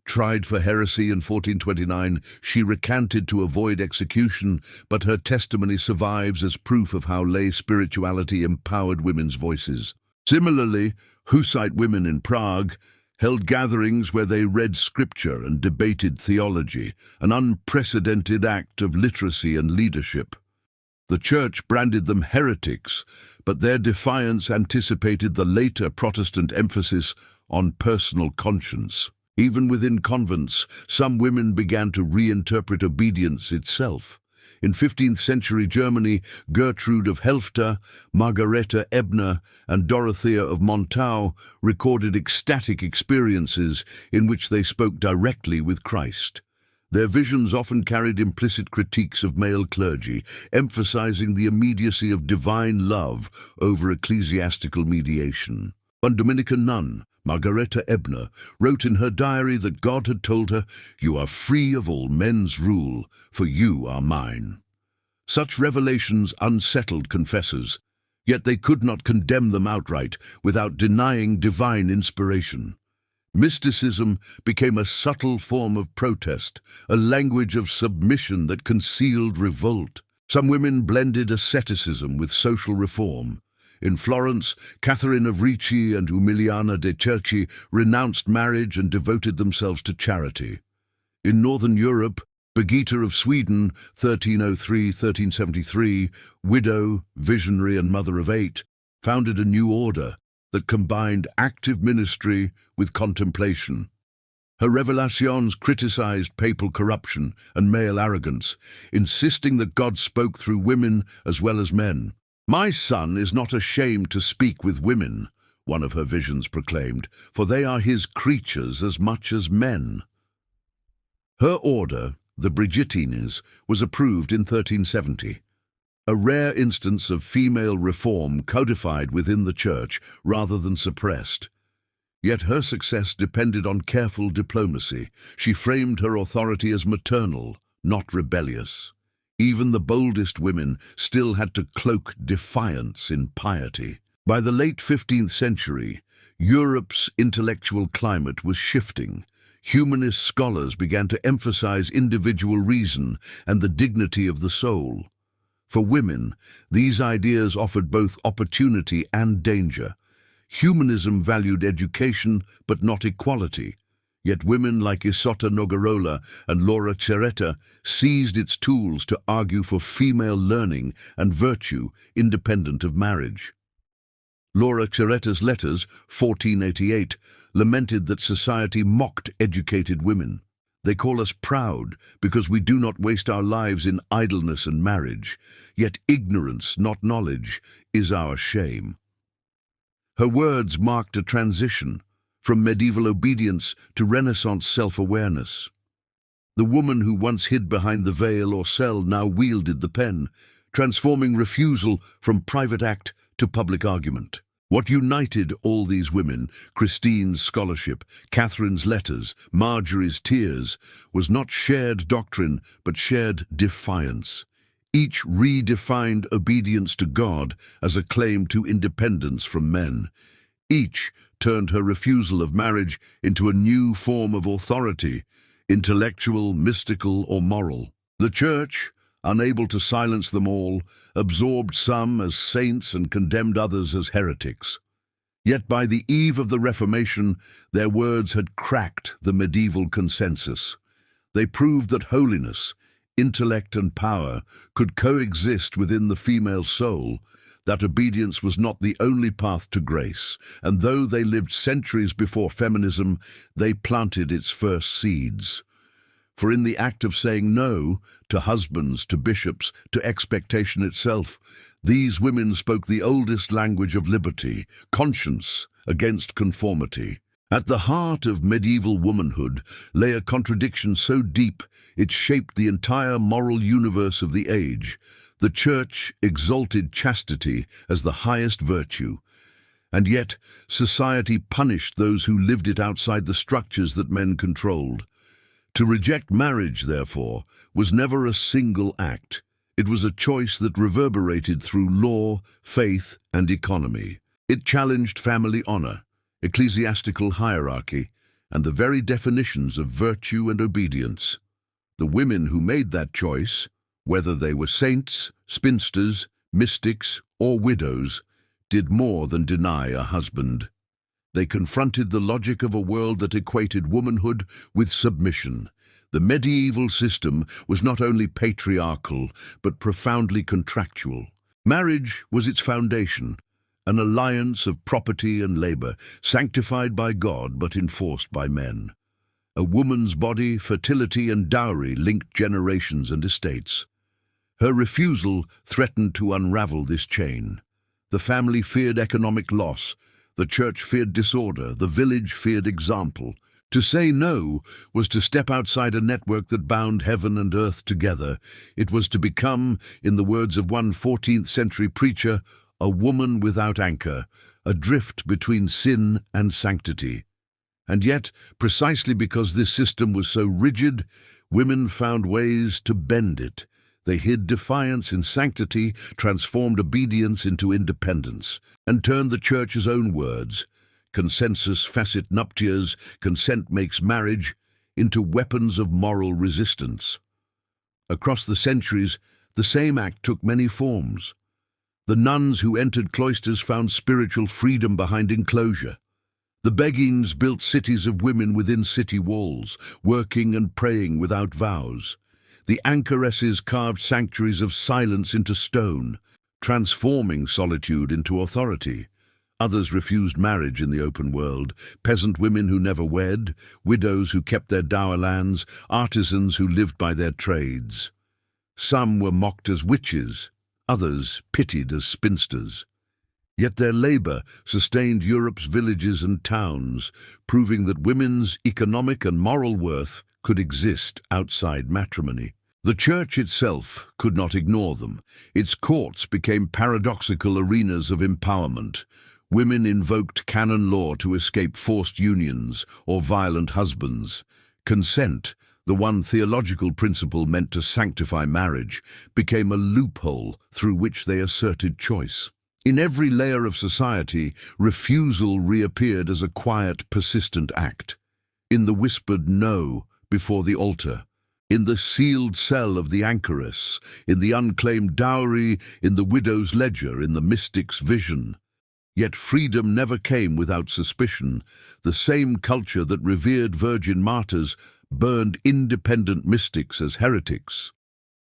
Tried for heresy in 1429, she recanted to avoid execution, but her testimony survives as proof of how lay spirituality empowered women's voices. Similarly, Hussite women in Prague held gatherings where they read scripture and debated theology, an unprecedented act of literacy and leadership. The Church branded them heretics, but their defiance anticipated the later Protestant emphasis on personal conscience. Even within convents, some women began to reinterpret obedience itself. In 15th century Germany, Gertrude of Helfta, Margareta Ebner, and Dorothea of Montau recorded ecstatic experiences in which they spoke directly with Christ. Their visions often carried implicit critiques of male clergy, emphasizing the immediacy of divine love over ecclesiastical mediation. One Dominican nun, Margareta Ebner, wrote in her diary that God had told her, "You are free of all men's rule, for you are mine." Such revelations unsettled confessors, yet they could not condemn them outright without denying divine inspiration. Mysticism became a subtle form of protest, a language of submission that concealed revolt. Some women blended asceticism with social reform. In Florence, Catherine of Ricci and Umiliana de' Cerchi renounced marriage and devoted themselves to charity. In Northern Europe, Birgitta of Sweden, 1303–1373, widow, visionary and mother of 8, founded a new order that combined active ministry with contemplation. Her revelations criticized papal corruption and male arrogance, insisting that God spoke through women as well as men. "My son is not ashamed to speak with women," one of her visions proclaimed, "for they are his creatures as much as men." Her order, the Brigittines, was approved in 1370. A rare instance of female reform codified within the Church rather than suppressed. Yet her success depended on careful diplomacy. She framed her authority as maternal, not rebellious. Even the boldest women still had to cloak defiance in piety. By the late 15th century, Europe's intellectual climate was shifting. Humanist scholars began to emphasize individual reason and the dignity of the soul. For women, these ideas offered both opportunity and danger. Humanism valued education but not equality. Yet women like Isotta Nogarola and Laura Cereta seized its tools to argue for female learning and virtue independent of marriage. Laura Cereta's letters, 1488, lamented that society mocked educated women. They call us proud because we do not waste our lives in idleness and marriage, yet ignorance, not knowledge, is our shame. Her words marked a transition from medieval obedience to Renaissance self-awareness. The woman who once hid behind the veil or cell now wielded the pen, transforming refusal from private act to public argument. What united all these women, Christine's scholarship, Catherine's letters, Marjorie's tears, was not shared doctrine but shared defiance. Each redefined obedience to God as a claim to independence from men. Each turned her refusal of marriage into a new form of authority, intellectual, mystical, or moral. The Church, unable to silence them all, absorbed some as saints and condemned others as heretics. Yet by the eve of the Reformation, their words had cracked the medieval consensus. They proved that holiness, intellect and power could coexist within the female soul, that obedience was not the only path to grace, and though they lived centuries before feminism, they planted its first seeds. For in the act of saying no to husbands, to bishops, to expectation itself, these women spoke the oldest language of liberty, conscience against conformity. At the heart of medieval womanhood lay a contradiction so deep it shaped the entire moral universe of the age. The Church exalted chastity as the highest virtue, and yet society punished those who lived it outside the structures that men controlled. To reject marriage, therefore, was never a single act. It was a choice that reverberated through law, faith, and economy. It challenged family honor, ecclesiastical hierarchy, and the very definitions of virtue and obedience. The women who made that choice, whether they were saints, spinsters, mystics, or widows, did more than deny a husband. They confronted the logic of a world that equated womanhood with submission. The medieval system was not only patriarchal, but profoundly contractual. Marriage was its foundation, an alliance of property and labor, sanctified by God but enforced by men. A woman's body, fertility, and dowry linked generations and estates. Her refusal threatened to unravel this chain. The family feared economic loss, the church feared disorder, the village feared example. To say no was to step outside a network that bound heaven and earth together. It was to become, in the words of one 14th-century preacher, a woman without anchor, adrift between sin and sanctity. And yet, precisely because this system was so rigid, women found ways to bend it. They hid defiance in sanctity, transformed obedience into independence, and turned the Church's own words, consensus facit nuptias, consent makes marriage, into weapons of moral resistance. Across the centuries, the same act took many forms. The nuns who entered cloisters found spiritual freedom behind enclosure. The beguines built cities of women within city walls, working and praying without vows. The anchoresses carved sanctuaries of silence into stone, transforming solitude into authority. Others refused marriage in the open world, peasant women who never wed, widows who kept their dower lands, artisans who lived by their trades. Some were mocked as witches, others pitied as spinsters. Yet their labor sustained Europe's villages and towns, proving that women's economic and moral worth could exist outside matrimony. The Church itself could not ignore them. Its courts became paradoxical arenas of empowerment. Women invoked canon law to escape forced unions or violent husbands. Consent, the one theological principle meant to sanctify marriage, became a loophole through which they asserted choice. In every layer of society, refusal reappeared as a quiet, persistent act. In the whispered no before the altar, in the sealed cell of the anchoress, in the unclaimed dowry, in the widow's ledger, in the mystic's vision. Yet freedom never came without suspicion. The same culture that revered virgin martyrs burned independent mystics as heretics.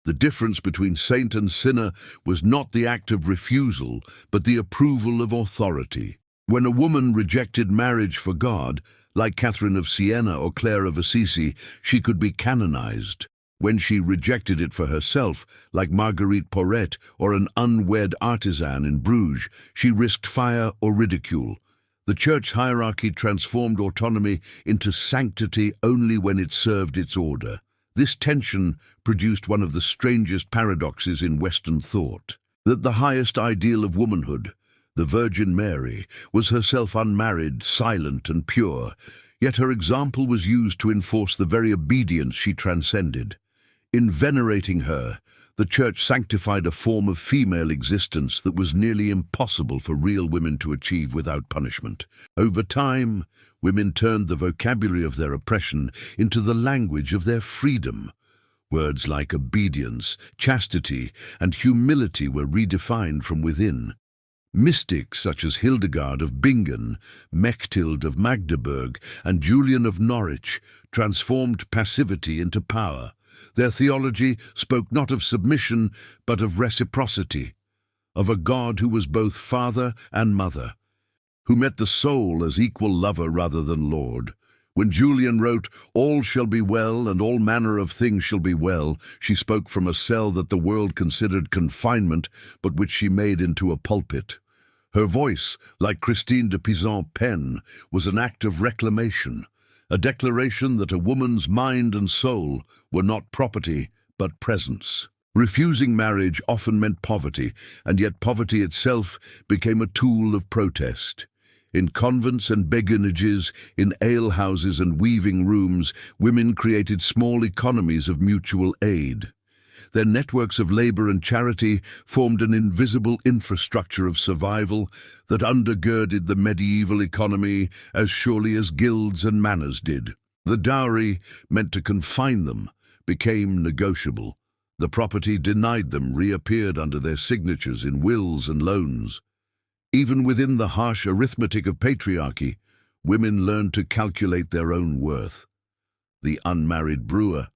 The difference between saint and sinner was not the act of refusal, but the approval of authority. When a woman rejected marriage for God, like Catherine of Siena or Clare of Assisi, she could be canonized. When she rejected it for herself, like Marguerite Porete or an unwed artisan in Bruges, she risked fire or ridicule. The church hierarchy transformed autonomy into sanctity only when it served its order. This tension produced one of the strangest paradoxes in Western thought, that the highest ideal of womanhood, the Virgin Mary, was herself unmarried, silent and pure, yet her example was used to enforce the very obedience she transcended. In venerating her, the Church sanctified a form of female existence that was nearly impossible for real women to achieve without punishment. Over time, women turned the vocabulary of their oppression into the language of their freedom. Words like obedience, chastity, and humility were redefined from within. Mystics such as Hildegard of Bingen, Mechthild of Magdeburg, and Julian of Norwich transformed passivity into power. Their theology spoke not of submission, but of reciprocity, of a God who was both father and mother, who met the soul as equal lover rather than lord. When Julian wrote, "All shall be well, and all manner of things shall be well," she spoke from a cell that the world considered confinement, but which she made into a pulpit. Her voice, like Christine de Pizan's pen, was an act of reclamation, a declaration that a woman's mind and soul were not property, but presence. Refusing marriage often meant poverty, and yet poverty itself became a tool of protest. In convents and beguinages, in alehouses and weaving rooms, women created small economies of mutual aid. Their networks of labor and charity formed an invisible infrastructure of survival that undergirded the medieval economy as surely as guilds and manors did. The dowry, meant to confine them, became negotiable. The property denied them reappeared under their signatures in wills and loans. Even within the harsh arithmetic of patriarchy, women learned to calculate their own worth. The unmarried brewer,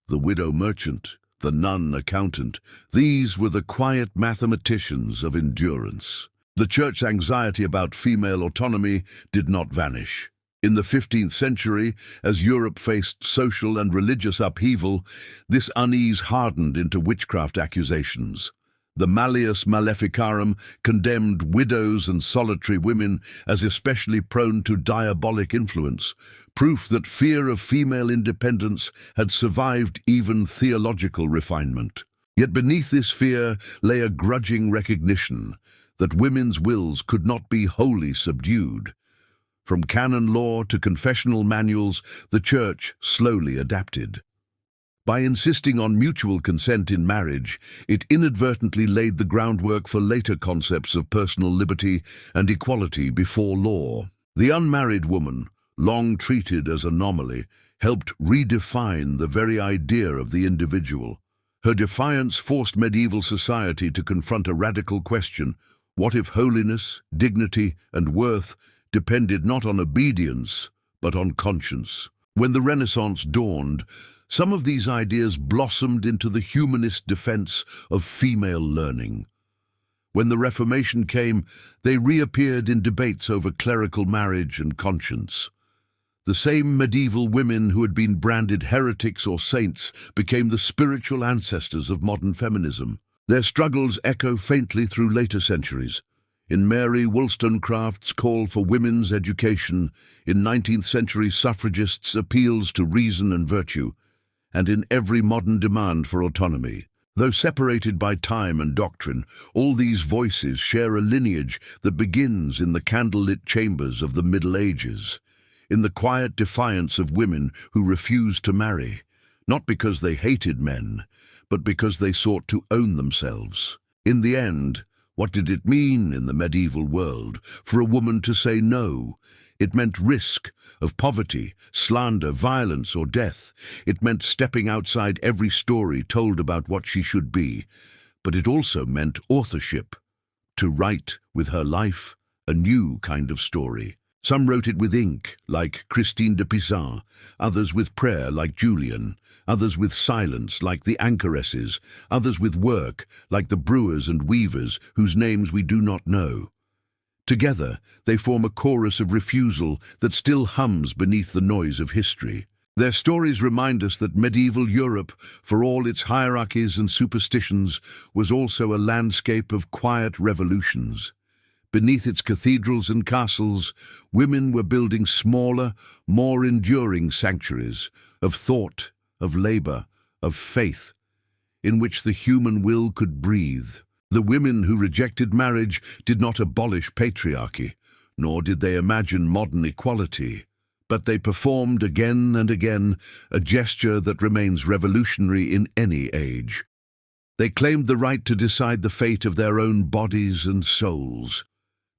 the widow merchant, the nun accountant, these were the quiet mathematicians of endurance. The Church's anxiety about female autonomy did not vanish. In the 15th century, as Europe faced social and religious upheaval, this unease hardened into witchcraft accusations. The Malleus Maleficarum condemned widows and solitary women as especially prone to diabolic influence, proof that fear of female independence had survived even theological refinement. Yet beneath this fear lay a grudging recognition that women's wills could not be wholly subdued. From canon law to confessional manuals, the Church slowly adapted. By insisting on mutual consent in marriage, it inadvertently laid the groundwork for later concepts of personal liberty and equality before law. The unmarried woman, long treated as an anomaly, helped redefine the very idea of the individual. Her defiance forced medieval society to confront a radical question: what if holiness, dignity, and worth depended not on obedience, but on conscience? When the Renaissance dawned, some of these ideas blossomed into the humanist defense of female learning. When the Reformation came, they reappeared in debates over clerical marriage and conscience. The same medieval women who had been branded heretics or saints became the spiritual ancestors of modern feminism. Their struggles echo faintly through later centuries. In Mary Wollstonecraft's call for women's education, in 19th-century suffragists' appeals to reason and virtue, and in every modern demand for autonomy. Though separated by time and doctrine, all these voices share a lineage that begins in the candlelit chambers of the Middle Ages, in the quiet defiance of women who refused to marry, not because they hated men, but because they sought to own themselves. In the end, what did it mean in the medieval world for a woman to say no? It meant risk of poverty, slander, violence, or death. It meant stepping outside every story told about what she should be. But it also meant authorship, to write with her life a new kind of story. Some wrote it with ink, like Christine de Pizan, others with prayer, like Julian, others with silence, like the anchoresses, others with work, like the brewers and weavers, whose names we do not know. Together, they form a chorus of refusal that still hums beneath the noise of history. Their stories remind us that medieval Europe, for all its hierarchies and superstitions, was also a landscape of quiet revolutions. Beneath its cathedrals and castles, women were building smaller, more enduring sanctuaries of thought, of labor, of faith, in which the human will could breathe. The women who rejected marriage did not abolish patriarchy, nor did they imagine modern equality, but they performed again and again a gesture that remains revolutionary in any age. They claimed the right to decide the fate of their own bodies and souls.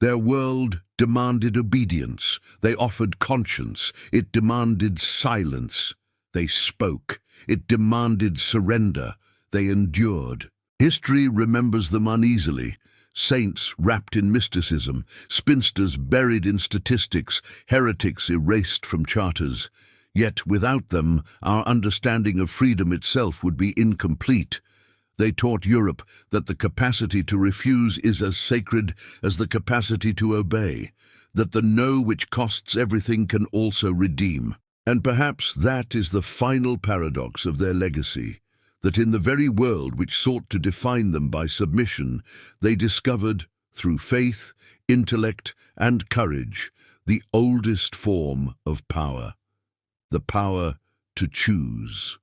Their world demanded obedience. They offered conscience. It demanded silence. They spoke. It demanded surrender. They endured. History remembers them uneasily. Saints wrapped in mysticism, spinsters buried in statistics, heretics erased from charters. Yet without them, our understanding of freedom itself would be incomplete. They taught Europe that the capacity to refuse is as sacred as the capacity to obey, that the no which costs everything can also redeem. And perhaps that is the final paradox of their legacy, that in the very world which sought to define them by submission, they discovered, through faith, intellect, and courage, the oldest form of power, the power to choose.